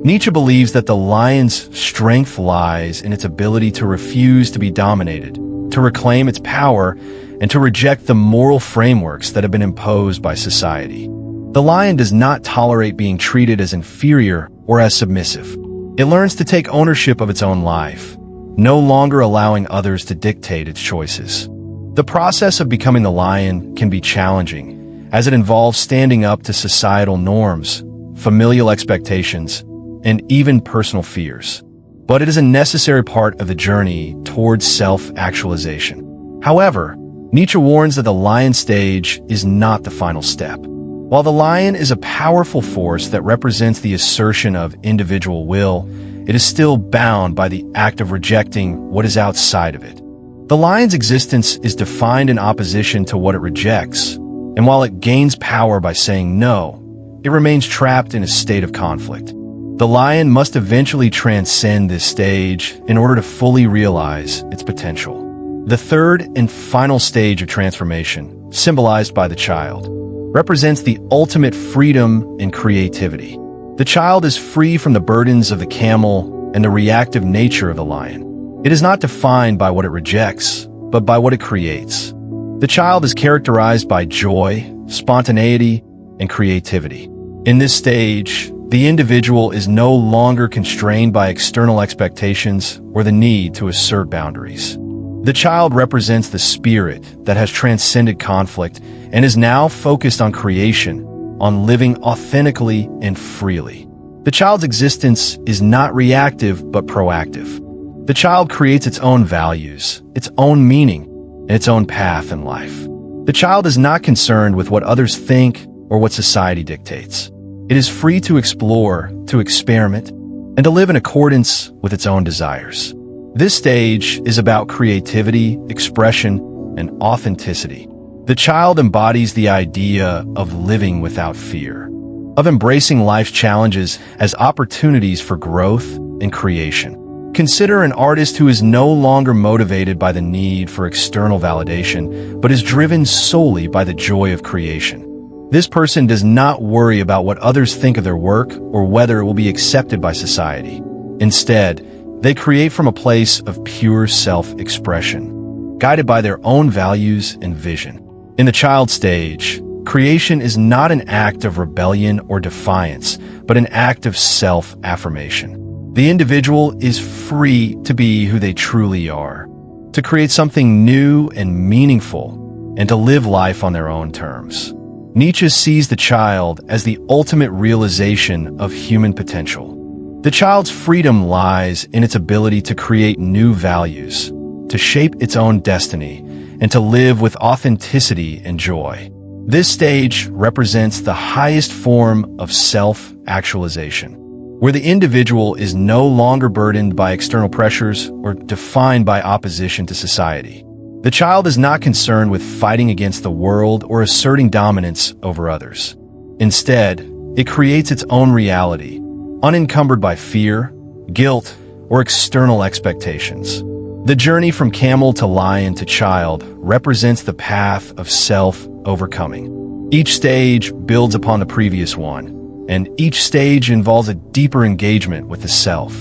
Nietzsche believes that the lion's strength lies in its ability to refuse to be dominated, to reclaim its power, and to reject the moral frameworks that have been imposed by society. The lion does not tolerate being treated as inferior or as submissive. It learns to take ownership of its own life, no longer allowing others to dictate its choices. The process of becoming the lion can be challenging, as it involves standing up to societal norms, familial expectations, and even personal fears. But it is a necessary part of the journey towards self-actualization. However, Nietzsche warns that the lion stage is not the final step. While the lion is a powerful force that represents the assertion of individual will, it is still bound by the act of rejecting what is outside of it. The lion's existence is defined in opposition to what it rejects, and while it gains power by saying no, it remains trapped in a state of conflict. The lion must eventually transcend this stage in order to fully realize its potential. The third and final stage of transformation, symbolized by the child, represents the ultimate freedom and creativity. The child is free from the burdens of the camel and the reactive nature of the lion. It is not defined by what it rejects, but by what it creates. The child is characterized by joy, spontaneity, and creativity. In this stage, the individual is no longer constrained by external expectations or the need to assert boundaries. The child represents the spirit that has transcended conflict and is now focused on creation, on living authentically and freely. The child's existence is not reactive but proactive. The child creates its own values, its own meaning, and its own path in life. The child is not concerned with what others think or what society dictates. It is free to explore, to experiment, and to live in accordance with its own desires. This stage is about creativity, expression, and authenticity. The child embodies the idea of living without fear, of embracing life's challenges as opportunities for growth and creation. Consider an artist who is no longer motivated by the need for external validation, but is driven solely by the joy of creation. This person does not worry about what others think of their work or whether it will be accepted by society. Instead, They create from a place of pure self-expression, guided by their own values and vision. In the child stage, creation is not an act of rebellion or defiance, but an act of self-affirmation. The individual is free to be who they truly are, to create something new and meaningful, and to live life on their own terms. Nietzsche sees the child as the ultimate realization of human potential. The child's freedom lies in its ability to create new values, to shape its own destiny, and to live with authenticity and joy. This stage represents the highest form of self-actualization, where the individual is no longer burdened by external pressures or defined by opposition to society. The child is not concerned with fighting against the world or asserting dominance over others. Instead, it creates its own reality, unencumbered by fear, guilt, or external expectations. The journey from camel to lion to child represents the path of self-overcoming. Each stage builds upon the previous one, and each stage involves a deeper engagement with the self.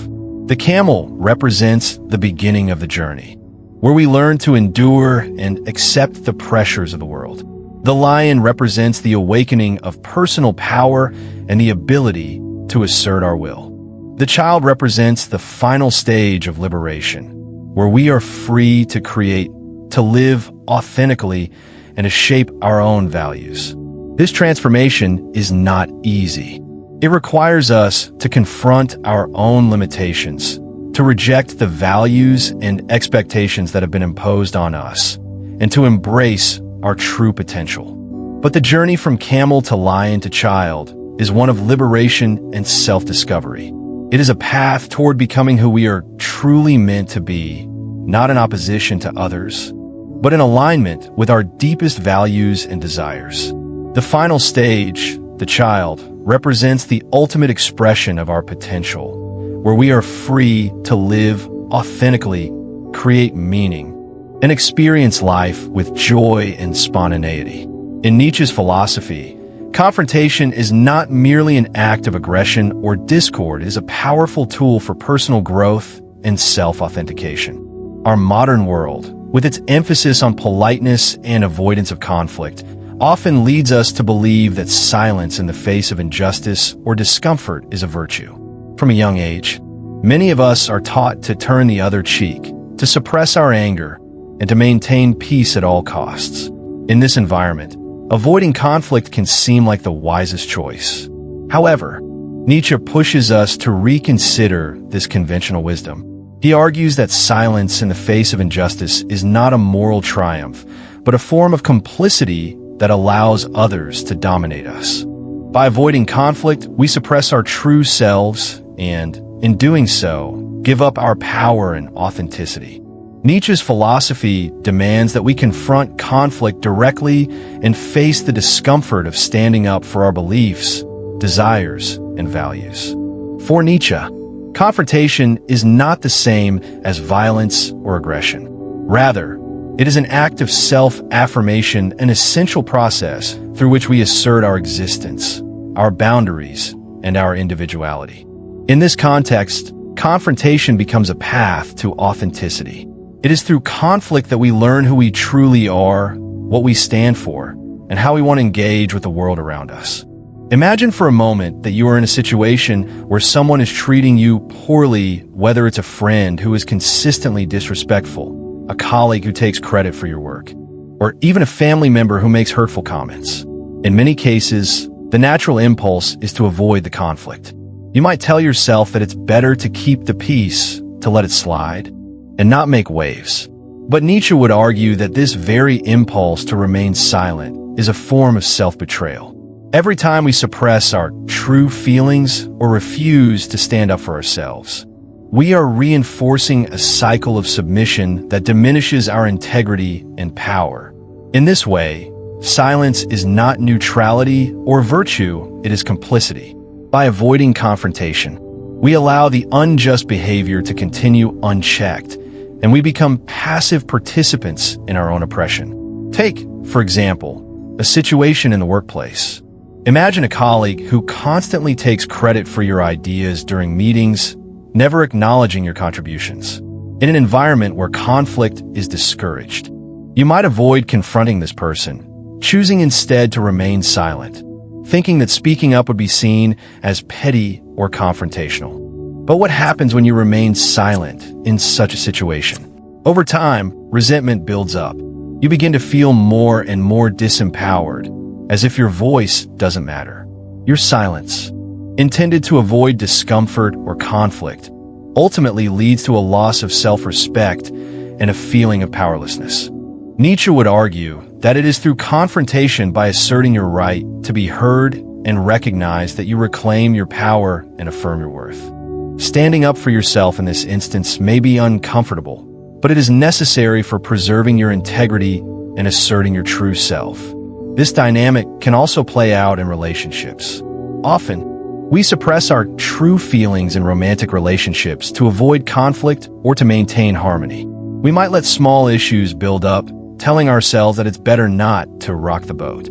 The camel represents the beginning of the journey, where we learn to endure and accept the pressures of the world. The lion represents the awakening of personal power and the ability to assert our will. The child represents the final stage of liberation, where we are free to create, to live authentically, and to shape our own values. This transformation is not easy. It requires us to confront our own limitations, to reject the values and expectations that have been imposed on us, and to embrace our true potential. But the journey from camel to lion to child is one of liberation and self-discovery. It is a path toward becoming who we are truly meant to be, not in opposition to others, but in alignment with our deepest values and desires. The final stage, the child, represents the ultimate expression of our potential, where we are free to live authentically, create meaning, and experience life with joy and spontaneity. In Nietzsche's philosophy, confrontation is not merely an act of aggression or discord. It is a powerful tool for personal growth and self-authentication. Our modern world, with its emphasis on politeness and avoidance of conflict, often leads us to believe that silence in the face of injustice or discomfort is a virtue. From a young age, many of us are taught to turn the other cheek, to suppress our anger, and to maintain peace at all costs. In this environment, avoiding conflict can seem like the wisest choice. However, Nietzsche pushes us to reconsider this conventional wisdom. He argues that silence in the face of injustice is not a moral triumph, but a form of complicity that allows others to dominate us. By avoiding conflict, we suppress our true selves and, in doing so, give up our power and authenticity. Nietzsche's philosophy demands that we confront conflict directly and face the discomfort of standing up for our beliefs, desires, and values. For Nietzsche, confrontation is not the same as violence or aggression. Rather, it is an act of self-affirmation, an essential process through which we assert our existence, our boundaries, and our individuality. In this context, confrontation becomes a path to authenticity. It is through conflict that we learn who we truly are, what we stand for, and how we want to engage with the world around us. Imagine for a moment that you are in a situation where someone is treating you poorly, whether it's a friend who is consistently disrespectful, a colleague who takes credit for your work, or even a family member who makes hurtful comments. In many cases, the natural impulse is to avoid the conflict. You might tell yourself that it's better to keep the peace, to let it slide, and not make waves. But Nietzsche would argue that this very impulse to remain silent is a form of self-betrayal. Every time we suppress our true feelings or refuse to stand up for ourselves, we are reinforcing a cycle of submission that diminishes our integrity and power. In this way, silence is not neutrality or virtue, it is complicity. By avoiding confrontation, we allow the unjust behavior to continue unchecked, and we become passive participants in our own oppression. Take, for example, a situation in the workplace. Imagine a colleague who constantly takes credit for your ideas during meetings, never acknowledging your contributions. In an environment where conflict is discouraged, you might avoid confronting this person, choosing instead to remain silent, thinking that speaking up would be seen as petty or confrontational. But what happens when you remain silent in such a situation? Over time, resentment builds up. You begin to feel more and more disempowered, as if your voice doesn't matter. Your silence, intended to avoid discomfort or conflict, ultimately leads to a loss of self-respect and a feeling of powerlessness. Nietzsche would argue that it is through confrontation, by asserting your right to be heard and recognized, that you reclaim your power and affirm your worth. Standing up for yourself in this instance may be uncomfortable, but it is necessary for preserving your integrity and asserting your true self. This dynamic can also play out in relationships. Often, we suppress our true feelings in romantic relationships to avoid conflict or to maintain harmony. We might let small issues build up, telling ourselves that it's better not to rock the boat.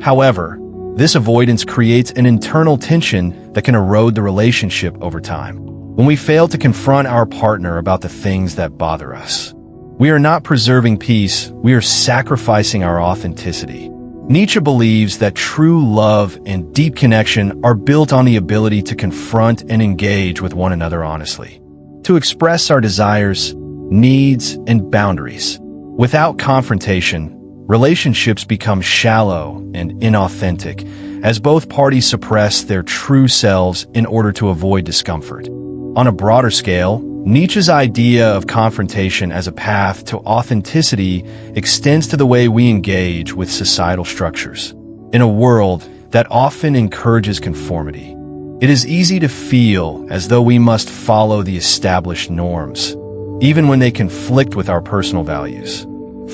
However, this avoidance creates an internal tension that can erode the relationship over time. When we fail to confront our partner about the things that bother us, we are not preserving peace, we are sacrificing our authenticity. Nietzsche believes that true love and deep connection are built on the ability to confront and engage with one another honestly, to express our desires, needs, and boundaries. Without confrontation, relationships become shallow and inauthentic, as both parties suppress their true selves in order to avoid discomfort. On a broader scale, Nietzsche's idea of confrontation as a path to authenticity extends to the way we engage with societal structures. In a world that often encourages conformity, it is easy to feel as though we must follow the established norms, even when they conflict with our personal values.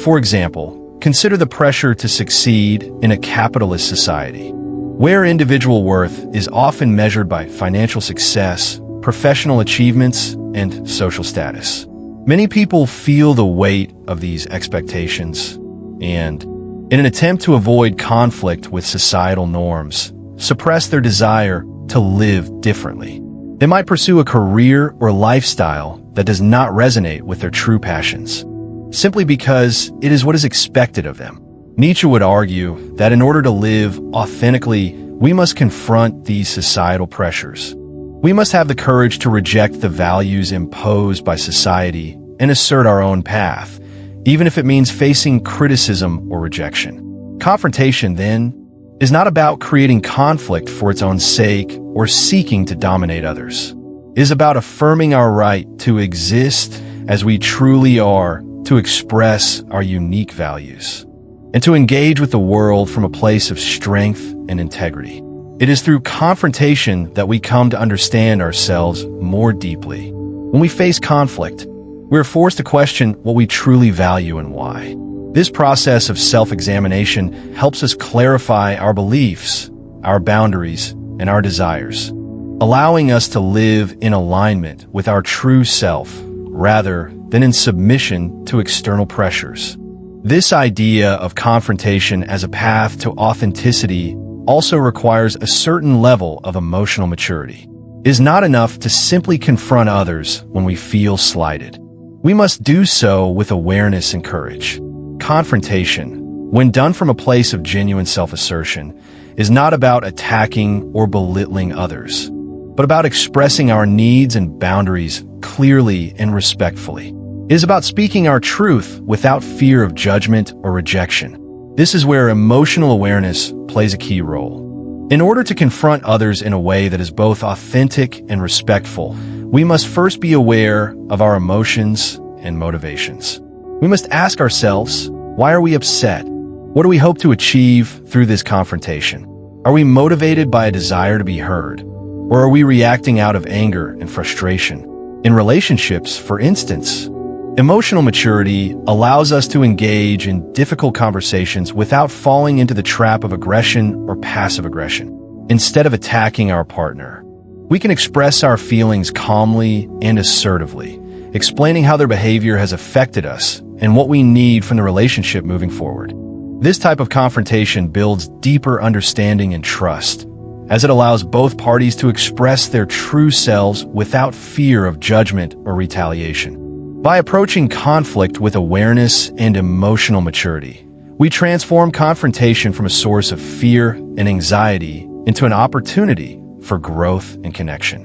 For example, consider the pressure to succeed in a capitalist society, where individual worth is often measured by financial success, professional achievements, and social status. Many people feel the weight of these expectations and, in an attempt to avoid conflict with societal norms, suppress their desire to live differently. They might pursue a career or lifestyle that does not resonate with their true passions, simply because it is what is expected of them. Nietzsche would argue that in order to live authentically, we must confront these societal pressures. We must have the courage to reject the values imposed by society and assert our own path, even if it means facing criticism or rejection. Confrontation, then, is not about creating conflict for its own sake or seeking to dominate others. It is about affirming our right to exist as we truly are, to express our unique values, and to engage with the world from a place of strength and integrity. It is through confrontation that we come to understand ourselves more deeply. When we face conflict, we are forced to question what we truly value and why. This process of self-examination helps us clarify our beliefs, our boundaries, and our desires, allowing us to live in alignment with our true self rather than in submission to external pressures. This idea of confrontation as a path to authenticity also requires a certain level of emotional maturity. It is not enough to simply confront others when we feel slighted. We must do so with awareness and courage. Confrontation, when done from a place of genuine self-assertion, is not about attacking or belittling others, but about expressing our needs and boundaries clearly and respectfully. It is about speaking our truth without fear of judgment or rejection. This is where emotional awareness plays a key role. In order to confront others in a way that is both authentic and respectful, we must first be aware of our emotions and motivations. We must ask ourselves, why are we upset? What do we hope to achieve through this confrontation? Are we motivated by a desire to be heard? Or are we reacting out of anger and frustration? In relationships, for instance, emotional maturity allows us to engage in difficult conversations without falling into the trap of aggression or passive aggression. Instead of attacking our partner, we can express our feelings calmly and assertively, explaining how their behavior has affected us and what we need from the relationship moving forward. This type of confrontation builds deeper understanding and trust, as it allows both parties to express their true selves without fear of judgment or retaliation. By approaching conflict with awareness and emotional maturity, we transform confrontation from a source of fear and anxiety into an opportunity for growth and connection.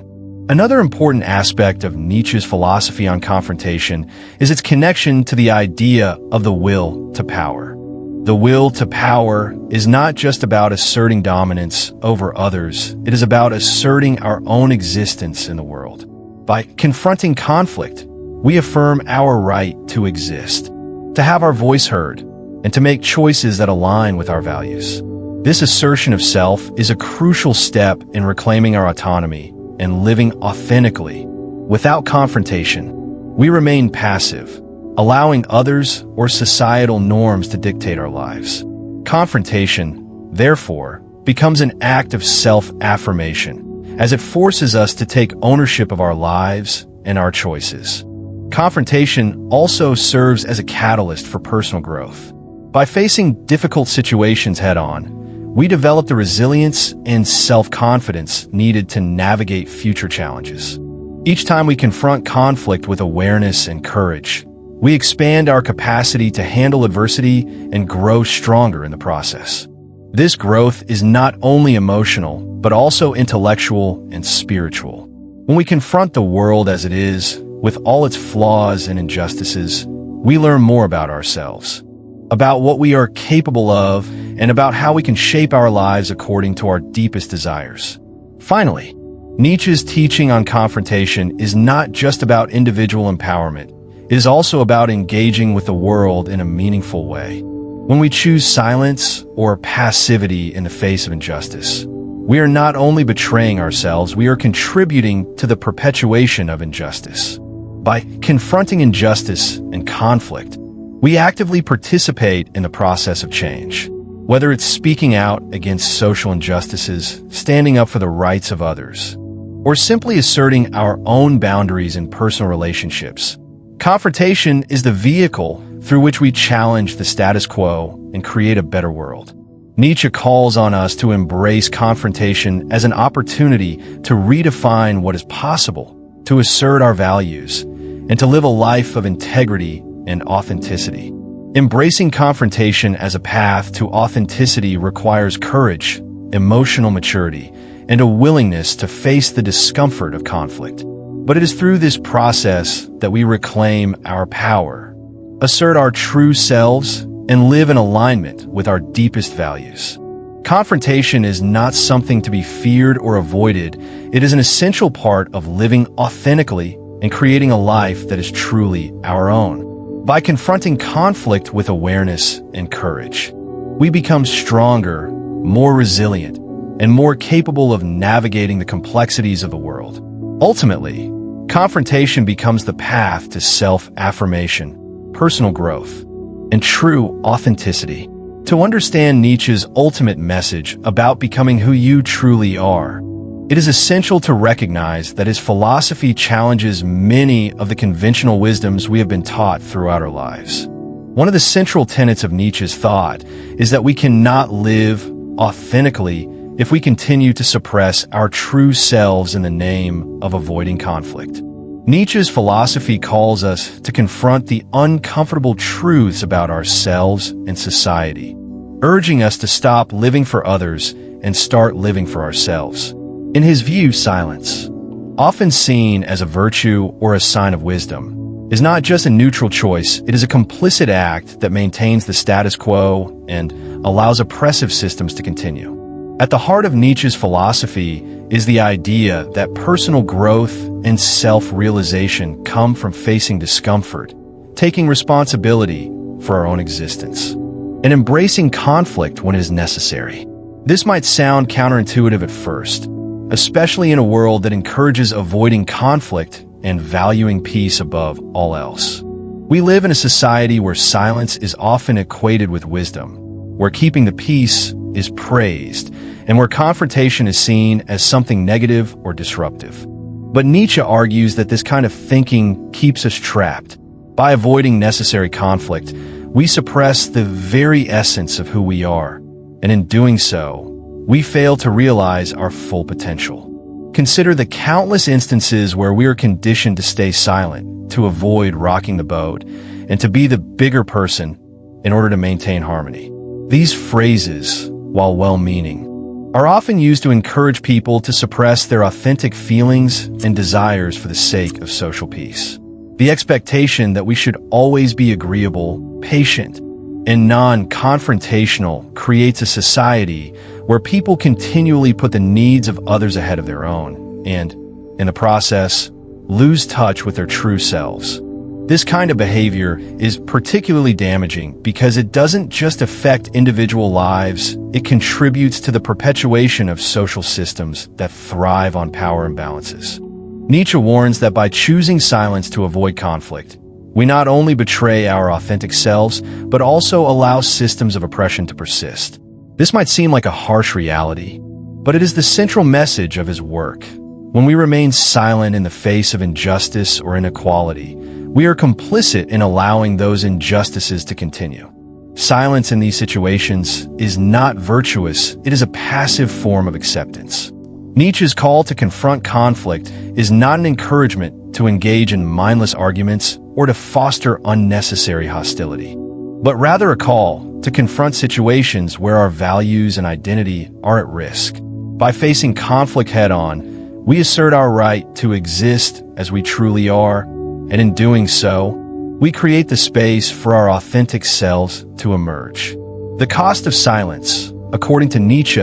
Another important aspect of Nietzsche's philosophy on confrontation is its connection to the idea of the will to power. The will to power is not just about asserting dominance over others, it is about asserting our own existence in the world. By confronting conflict, we affirm our right to exist, to have our voice heard, and to make choices that align with our values. This assertion of self is a crucial step in reclaiming our autonomy and living authentically. Without confrontation, we remain passive, allowing others or societal norms to dictate our lives. Confrontation, therefore, becomes an act of self-affirmation, as it forces us to take ownership of our lives and our choices. Confrontation also serves as a catalyst for personal growth. By facing difficult situations head-on, we develop the resilience and self-confidence needed to navigate future challenges. Each time we confront conflict with awareness and courage, we expand our capacity to handle adversity and grow stronger in the process. This growth is not only emotional, but also intellectual and spiritual. When we confront the world as it is, with all its flaws and injustices, we learn more about ourselves, about what we are capable of, and about how we can shape our lives according to our deepest desires. Finally, Nietzsche's teaching on confrontation is not just about individual empowerment. It is also about engaging with the world in a meaningful way. When we choose silence or passivity in the face of injustice, we are not only betraying ourselves, we are contributing to the perpetuation of injustice. By confronting injustice and conflict, we actively participate in the process of change. Whether it's speaking out against social injustices, standing up for the rights of others, or simply asserting our own boundaries in personal relationships, confrontation is the vehicle through which we challenge the status quo and create a better world. Nietzsche calls on us to embrace confrontation as an opportunity to redefine what is possible, to assert our values, and to live a life of integrity and authenticity. Embracing confrontation as a path to authenticity requires courage, emotional maturity, and a willingness to face the discomfort of conflict. But it is through this process that we reclaim our power, assert our true selves, and live in alignment with our deepest values. Confrontation is not something to be feared or avoided. It is an essential part of living authentically and creating a life that is truly our own. By confronting conflict with awareness and courage, we become stronger, more resilient, and more capable of navigating the complexities of the world. Ultimately, confrontation becomes the path to self-affirmation, personal growth, and true authenticity. To understand Nietzsche's ultimate message about becoming who you truly are, it is essential to recognize that his philosophy challenges many of the conventional wisdoms we have been taught throughout our lives. One of the central tenets of Nietzsche's thought is that we cannot live authentically if we continue to suppress our true selves in the name of avoiding conflict. Nietzsche's philosophy calls us to confront the uncomfortable truths about ourselves and society, urging us to stop living for others and start living for ourselves. In his view, silence, often seen as a virtue or a sign of wisdom, is not just a neutral choice, it is a complicit act that maintains the status quo and allows oppressive systems to continue. At the heart of Nietzsche's philosophy is the idea that personal growth and self-realization come from facing discomfort, taking responsibility for our own existence, and embracing conflict when it is necessary. This might sound counterintuitive at first, especially in a world that encourages avoiding conflict and valuing peace above all else. We live in a society where silence is often equated with wisdom, where keeping the peace is praised, and where confrontation is seen as something negative or disruptive. But Nietzsche argues that this kind of thinking keeps us trapped. By avoiding necessary conflict, we suppress the very essence of who we are, and in doing so, we fail to realize our full potential. Consider the countless instances where we are conditioned to stay silent, to avoid rocking the boat, and to be the bigger person in order to maintain harmony. These phrases, while well-meaning, are often used to encourage people to suppress their authentic feelings and desires for the sake of social peace. The expectation that we should always be agreeable, patient, and non-confrontational creates a society where people continually put the needs of others ahead of their own and, in the process, lose touch with their true selves. This kind of behavior is particularly damaging because it doesn't just affect individual lives, it contributes to the perpetuation of social systems that thrive on power imbalances. Nietzsche warns that by choosing silence to avoid conflict, we not only betray our authentic selves, but also allow systems of oppression to persist. This might seem like a harsh reality, but it is the central message of his work. When we remain silent in the face of injustice or inequality, we are complicit in allowing those injustices to continue. Silence in these situations is not virtuous, it is a passive form of acceptance. Nietzsche's call to confront conflict is not an encouragement to engage in mindless arguments or to foster unnecessary hostility, but rather a call to confront situations where our values and identity are at risk. By facing conflict head-on, we assert our right to exist as we truly are, and in doing so, we create the space for our authentic selves to emerge. The cost of silence, according to Nietzsche,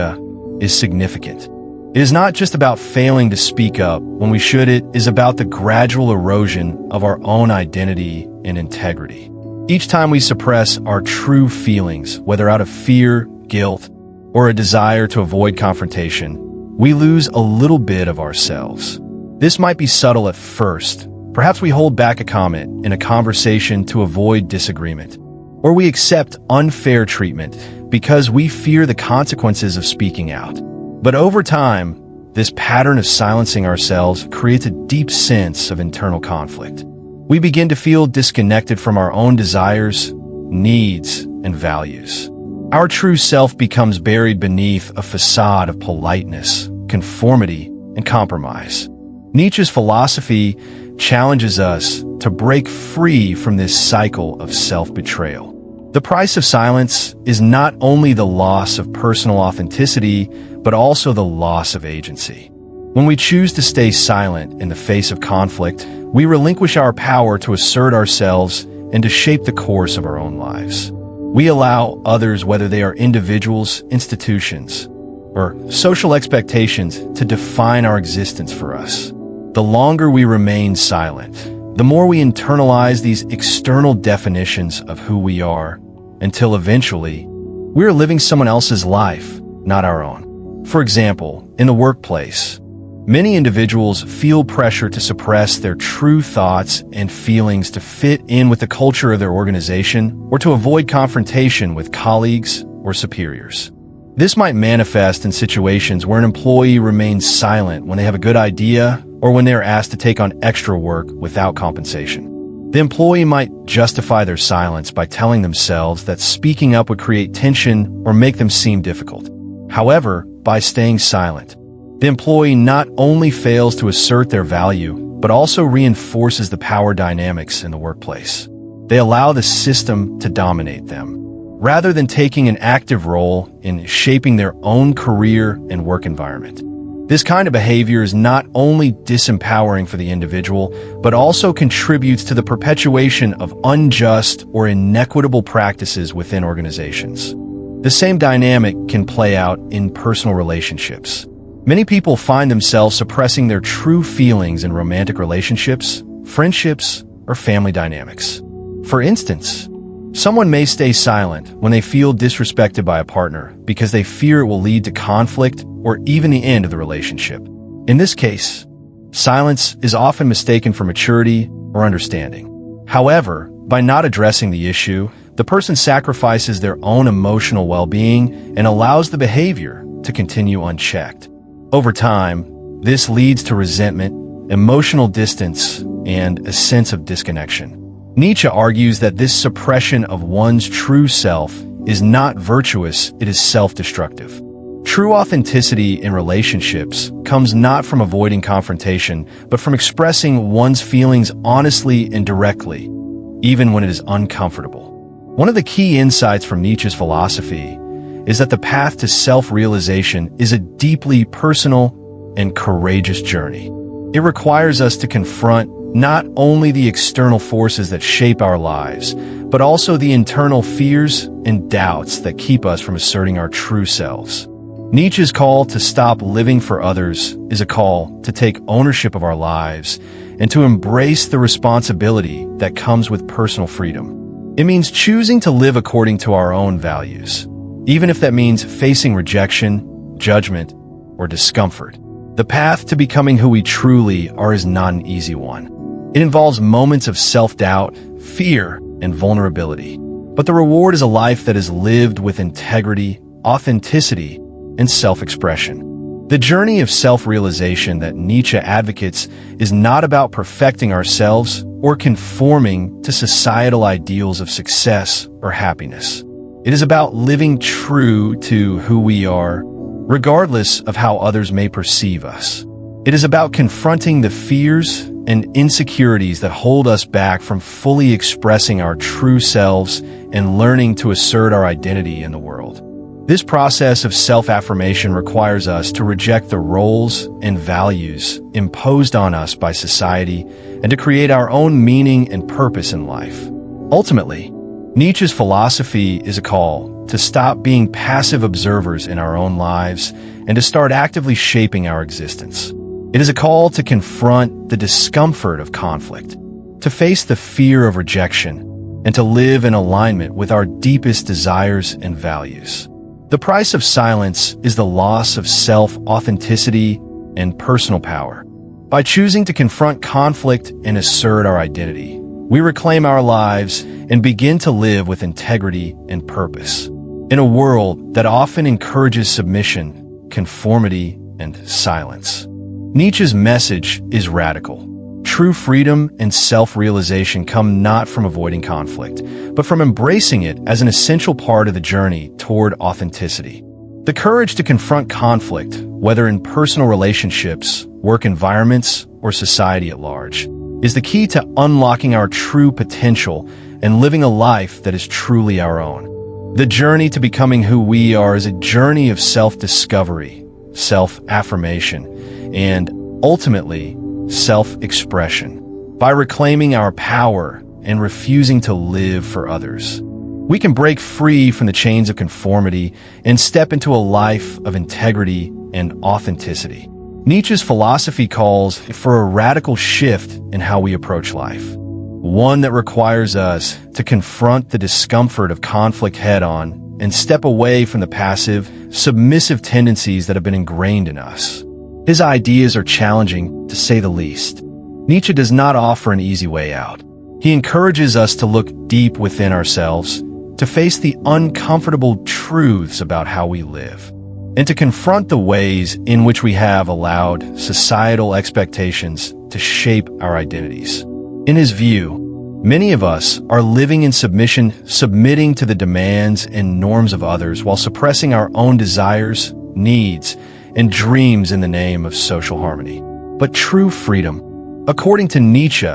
is significant. It is not just about failing to speak up when we should, it is about the gradual erosion of our own identity and integrity. Each time we suppress our true feelings, whether out of fear, guilt, or a desire to avoid confrontation, we lose a little bit of ourselves. This might be subtle at first. Perhaps we hold back a comment in a conversation to avoid disagreement, or we accept unfair treatment because we fear the consequences of speaking out. But over time, this pattern of silencing ourselves creates a deep sense of internal conflict. We begin to feel disconnected from our own desires, needs, and values. Our true self becomes buried beneath a facade of politeness, conformity, and compromise. Nietzsche's philosophy challenges us to break free from this cycle of self-betrayal. The price of silence is not only the loss of personal authenticity, but also the loss of agency. When we choose to stay silent in the face of conflict, we relinquish our power to assert ourselves and to shape the course of our own lives. We allow others, whether they are individuals, institutions, or social expectations, to define our existence for us. The longer we remain silent, the more we internalize these external definitions of who we are, until eventually, we're living someone else's life, not our own. For example, in the workplace, many individuals feel pressure to suppress their true thoughts and feelings to fit in with the culture of their organization or to avoid confrontation with colleagues or superiors. This might manifest in situations where an employee remains silent when they have a good idea or when they are asked to take on extra work without compensation. The employee might justify their silence by telling themselves that speaking up would create tension or make them seem difficult. However, by staying silent, the employee not only fails to assert their value, but also reinforces the power dynamics in the workplace. They allow the system to dominate them, rather than taking an active role in shaping their own career and work environment. This kind of behavior is not only disempowering for the individual, but also contributes to the perpetuation of unjust or inequitable practices within organizations. The same dynamic can play out in personal relationships. Many people find themselves suppressing their true feelings in romantic relationships, friendships, or family dynamics. For instance, someone may stay silent when they feel disrespected by a partner because they fear it will lead to conflict or even the end of the relationship. In this case, silence is often mistaken for maturity or understanding. However, by not addressing the issue, the person sacrifices their own emotional well-being and allows the behavior to continue unchecked. Over time, this leads to resentment, emotional distance, and a sense of disconnection. Nietzsche argues that this suppression of one's true self is not virtuous, it is self-destructive. True authenticity in relationships comes not from avoiding confrontation, but from expressing one's feelings honestly and directly, even when it is uncomfortable. One of the key insights from Nietzsche's philosophy is that the path to self-realization is a deeply personal and courageous journey. It requires us to confront not only the external forces that shape our lives, but also the internal fears and doubts that keep us from asserting our true selves. Nietzsche's call to stop living for others is a call to take ownership of our lives and to embrace the responsibility that comes with personal freedom. It means choosing to live according to our own values, even if that means facing rejection, judgment, or discomfort. The path to becoming who we truly are is not an easy one. It involves moments of self-doubt, fear, and vulnerability. But the reward is a life that is lived with integrity, authenticity, and self-expression. The journey of self-realization that Nietzsche advocates is not about perfecting ourselves or conforming to societal ideals of success or happiness. It is about living true to who we are, regardless of how others may perceive us. It is about confronting the fears and insecurities that hold us back from fully expressing our true selves and learning to assert our identity in the world. This process of self-affirmation requires us to reject the roles and values imposed on us by society and to create our own meaning and purpose in life. Ultimately, Nietzsche's philosophy is a call to stop being passive observers in our own lives and to start actively shaping our existence. It is a call to confront the discomfort of conflict, to face the fear of rejection, and to live in alignment with our deepest desires and values. The price of silence is the loss of self-authenticity and personal power. By choosing to confront conflict and assert our identity, we reclaim our lives and begin to live with integrity and purpose. In a world that often encourages submission, conformity, and silence, Nietzsche's message is radical. True freedom and self-realization come not from avoiding conflict, but from embracing it as an essential part of the journey toward authenticity. The courage to confront conflict, whether in personal relationships, work environments, or society at large, is the key to unlocking our true potential and living a life that is truly our own. The journey to becoming who we are is a journey of self-discovery, self-affirmation, and, ultimately, self-expression. By reclaiming our power and refusing to live for others, we can break free from the chains of conformity and step into a life of integrity and authenticity. Nietzsche's philosophy calls for a radical shift in how we approach life, one that requires us to confront the discomfort of conflict head-on and step away from the passive, submissive tendencies that have been ingrained in us. His ideas are challenging, to say the least. Nietzsche does not offer an easy way out. He encourages us to look deep within ourselves, to face the uncomfortable truths about how we live, and to confront the ways in which we have allowed societal expectations to shape our identities. In his view, many of us are living in submission, submitting to the demands and norms of others while suppressing our own desires, needs, and dreams in the name of social harmony. But true freedom, according to Nietzsche,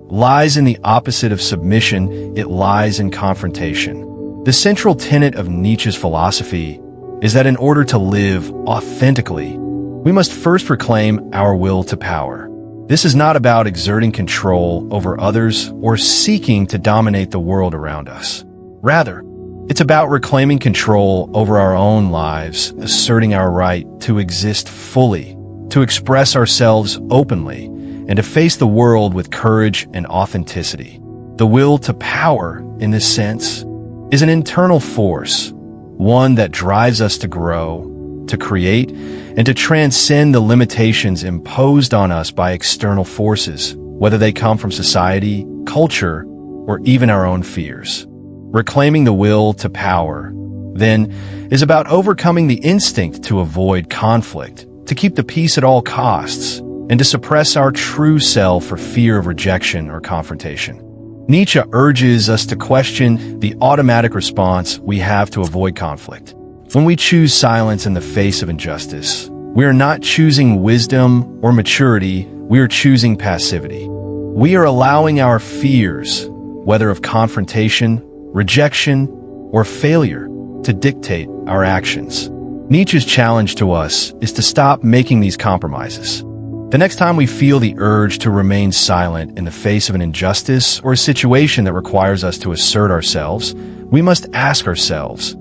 lies in the opposite of submission. It lies in confrontation. The central tenet of Nietzsche's philosophy is that in order to live authentically, we must first reclaim our will to power. This is not about exerting control over others or seeking to dominate the world around us. Rather, it's about reclaiming control over our own lives, asserting our right to exist fully, to express ourselves openly, and to face the world with courage and authenticity. The will to power, in this sense, is an internal force, one that drives us to grow, to create, and to transcend the limitations imposed on us by external forces, whether they come from society, culture, or even our own fears. Reclaiming the will to power, then, is about overcoming the instinct to avoid conflict, to keep the peace at all costs, and to suppress our true self for fear of rejection or confrontation. Nietzsche urges us to question the automatic response we have to avoid conflict. When we choose silence in the face of injustice, we are not choosing wisdom or maturity, we are choosing passivity. We are allowing our fears, whether of confrontation, rejection, or failure, to dictate our actions. Nietzsche's challenge to us is to stop making these compromises. The next time we feel the urge to remain silent in the face of an injustice or a situation that requires us to assert ourselves, we must ask ourselves,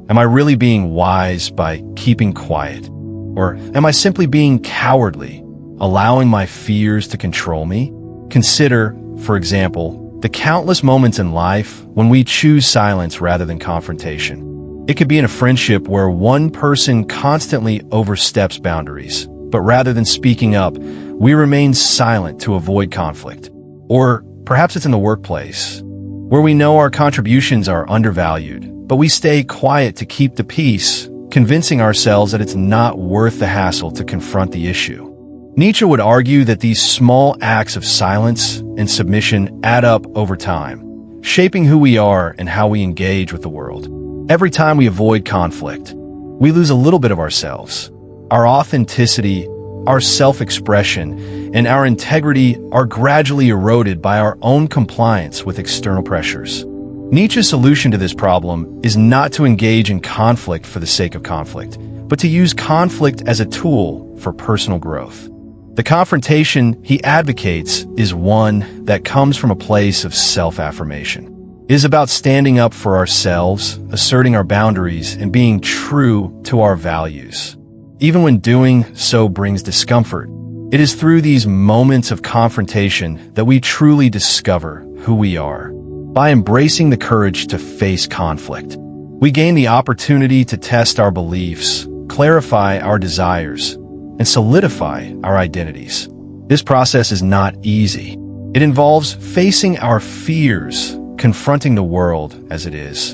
am I really being wise by keeping quiet? Or am I simply being cowardly, allowing my fears to control me? Consider, for example, the countless moments in life when we choose silence rather than confrontation. It could be in a friendship where one person constantly oversteps boundaries, but rather than speaking up, we remain silent to avoid conflict. Or perhaps it's in the workplace, where we know our contributions are undervalued, but we stay quiet to keep the peace, convincing ourselves that it's not worth the hassle to confront the issue. Nietzsche would argue that these small acts of silence and submission add up over time, shaping who we are and how we engage with the world. Every time we avoid conflict, we lose a little bit of ourselves. Our authenticity, our self-expression, and our integrity are gradually eroded by our own compliance with external pressures. Nietzsche's solution to this problem is not to engage in conflict for the sake of conflict, but to use conflict as a tool for personal growth. The confrontation he advocates is one that comes from a place of self-affirmation. It is about standing up for ourselves, asserting our boundaries, and being true to our values. Even when doing so brings discomfort, it is through these moments of confrontation that we truly discover who we are. By embracing the courage to face conflict, we gain the opportunity to test our beliefs, clarify our desires, and solidify our identities. This process is not easy. It involves facing our fears, confronting the world as it is,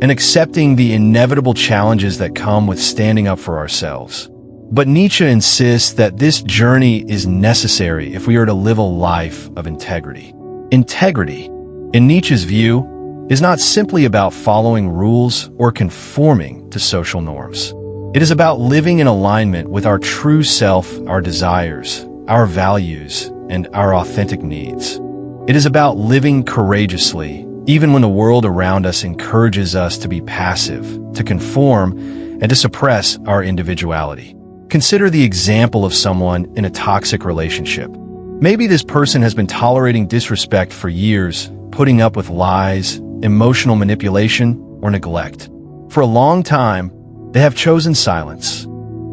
and accepting the inevitable challenges that come with standing up for ourselves. But Nietzsche insists that this journey is necessary if we are to live a life of integrity. Integrity, in Nietzsche's view, is not simply about following rules or conforming to social norms. It is about living in alignment with our true self, our desires, our values, and our authentic needs. It is about living courageously, even when the world around us encourages us to be passive, to conform, and to suppress our individuality. Consider the example of someone in a toxic relationship. Maybe this person has been tolerating disrespect for years, putting up with lies, emotional manipulation, or neglect. For a long time, they have chosen silence,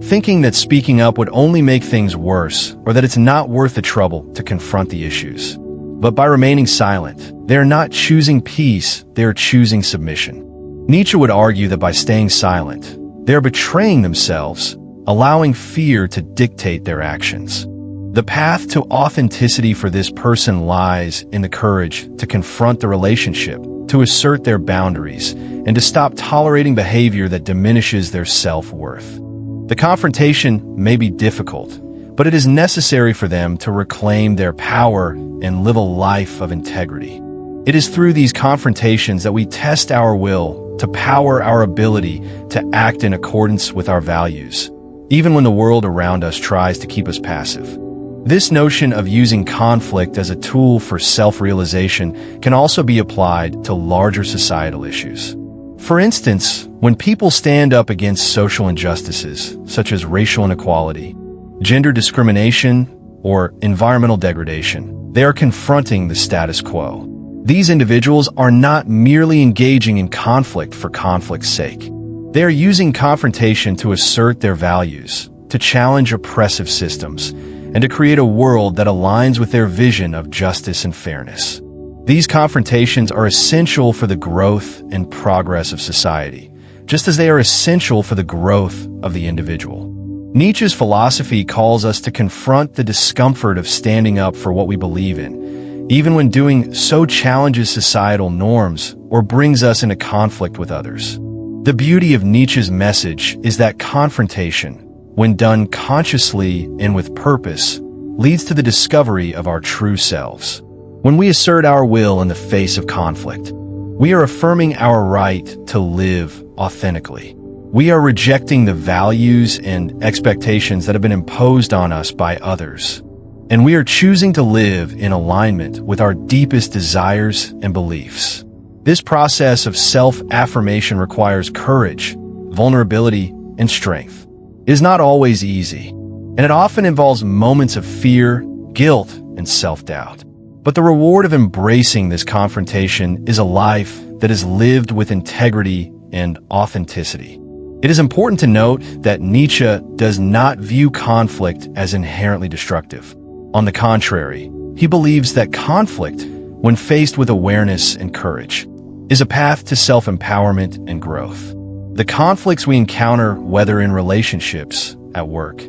thinking that speaking up would only make things worse or that it's not worth the trouble to confront the issues. But by remaining silent, they are not choosing peace, they are choosing submission. Nietzsche would argue that by staying silent, they are betraying themselves, allowing fear to dictate their actions. The path to authenticity for this person lies in the courage to confront the relationship, to assert their boundaries, and to stop tolerating behavior that diminishes their self-worth. The confrontation may be difficult, but it is necessary for them to reclaim their power and live a life of integrity. It is through these confrontations that we test our will to power our ability to act in accordance with our values, even when the world around us tries to keep us passive. This notion of using conflict as a tool for self-realization can also be applied to larger societal issues. For instance, when people stand up against social injustices, such as racial inequality, gender discrimination, or environmental degradation, they are confronting the status quo. These individuals are not merely engaging in conflict for conflict's sake. They are using confrontation to assert their values, to challenge oppressive systems, and to create a world that aligns with their vision of justice and fairness. These confrontations are essential for the growth and progress of society, just as they are essential for the growth of the individual. Nietzsche's philosophy calls us to confront the discomfort of standing up for what we believe in, even when doing so challenges societal norms or brings us into conflict with others. The beauty of Nietzsche's message is that confrontation, when done consciously and with purpose, leads to the discovery of our true selves. When we assert our will in the face of conflict, we are affirming our right to live authentically. We are rejecting the values and expectations that have been imposed on us by others. And we are choosing to live in alignment with our deepest desires and beliefs. This process of self-affirmation requires courage, vulnerability, and strength. It is not always easy, and it often involves moments of fear, guilt, and self-doubt. But the reward of embracing this confrontation is a life that is lived with integrity and authenticity. It is important to note that Nietzsche does not view conflict as inherently destructive. On the contrary, he believes that conflict, when faced with awareness and courage, is a path to self-empowerment and growth. The conflicts we encounter, whether in relationships, at work,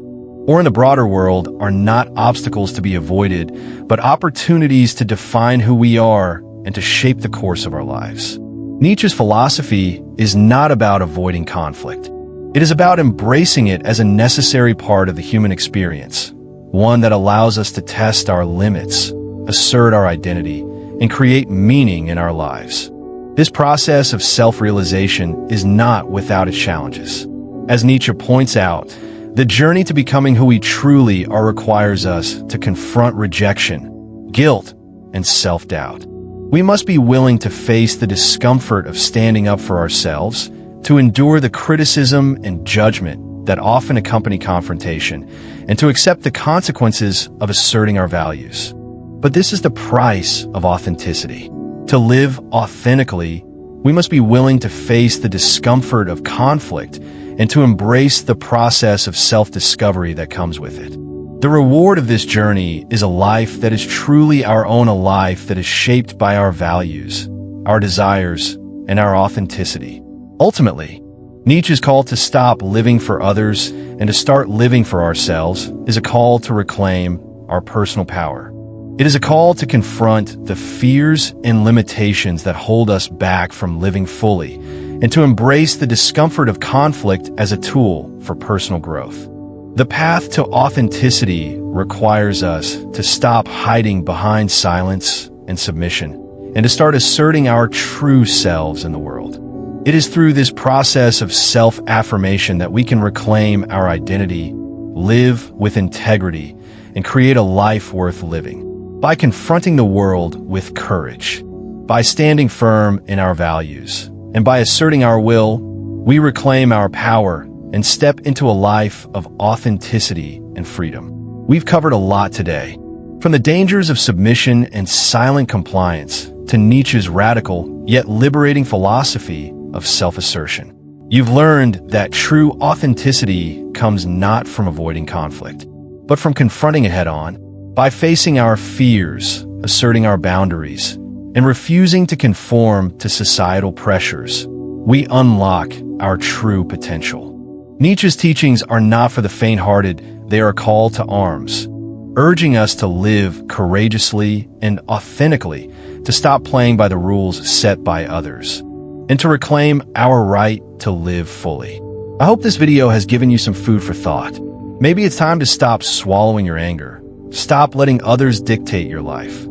or in the broader world, are not obstacles to be avoided, but opportunities to define who we are and to shape the course of our lives. Nietzsche's philosophy is not about avoiding conflict. It is about embracing it as a necessary part of the human experience, one that allows us to test our limits, assert our identity, and create meaning in our lives. This process of self-realization is not without its challenges. As Nietzsche points out, the journey to becoming who we truly are requires us to confront rejection, guilt, and self-doubt. We must be willing to face the discomfort of standing up for ourselves, to endure the criticism and judgment that often accompany confrontation, and to accept the consequences of asserting our values. But this is the price of authenticity. To live authentically, we must be willing to face the discomfort of conflict and to embrace the process of self-discovery that comes with it. The reward of this journey is a life that is truly our own, a life that is shaped by our values, our desires, and our authenticity. Ultimately, Nietzsche's call to stop living for others and to start living for ourselves is a call to reclaim our personal power. It is a call to confront the fears and limitations that hold us back from living fully, and to embrace the discomfort of conflict as a tool for personal growth. The path to authenticity requires us to stop hiding behind silence and submission, and to start asserting our true selves in the world. It is through this process of self-affirmation that we can reclaim our identity, live with integrity, and create a life worth living. By confronting the world with courage, by standing firm in our values, and by asserting our will, we reclaim our power and step into a life of authenticity and freedom. We've covered a lot today, from the dangers of submission and silent compliance to Nietzsche's radical yet liberating philosophy of self-assertion. You've learned that true authenticity comes not from avoiding conflict, but from confronting it head-on. By facing our fears, asserting our boundaries, and refusing to conform to societal pressures, we unlock our true potential. Nietzsche's teachings are not for the faint-hearted, they are a call to arms, urging us to live courageously and authentically, to stop playing by the rules set by others, and to reclaim our right to live fully. I hope this video has given you some food for thought. Maybe it's time to stop swallowing your anger, stop letting others dictate your life,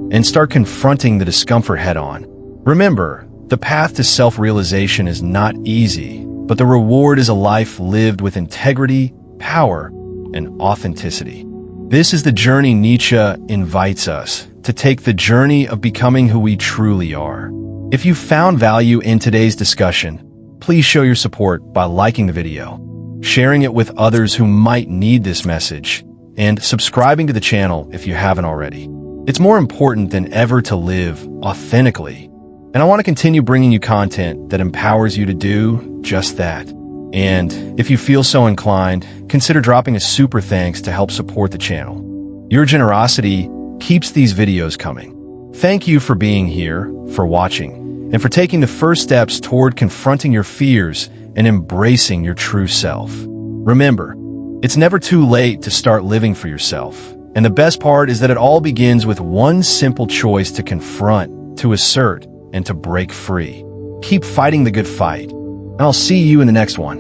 and start confronting the discomfort head-on. Remember, the path to self-realization is not easy, but the reward is a life lived with integrity, power, and authenticity. This is the journey Nietzsche invites us to take, the journey of becoming who we truly are. If you found value in today's discussion, please show your support by liking the video, sharing it with others who might need this message, and subscribing to the channel if you haven't already. It's more important than ever to live authentically, and I want to continue bringing you content that empowers you to do just that. And if you feel so inclined, consider dropping a super thanks to help support the channel. Your generosity keeps these videos coming. Thank you for being here, for watching, and for taking the first steps toward confronting your fears and embracing your true self. Remember, it's never too late to start living for yourself. And the best part is that it all begins with one simple choice: to confront, to assert, and to break free. Keep fighting the good fight. And I'll see you in the next one.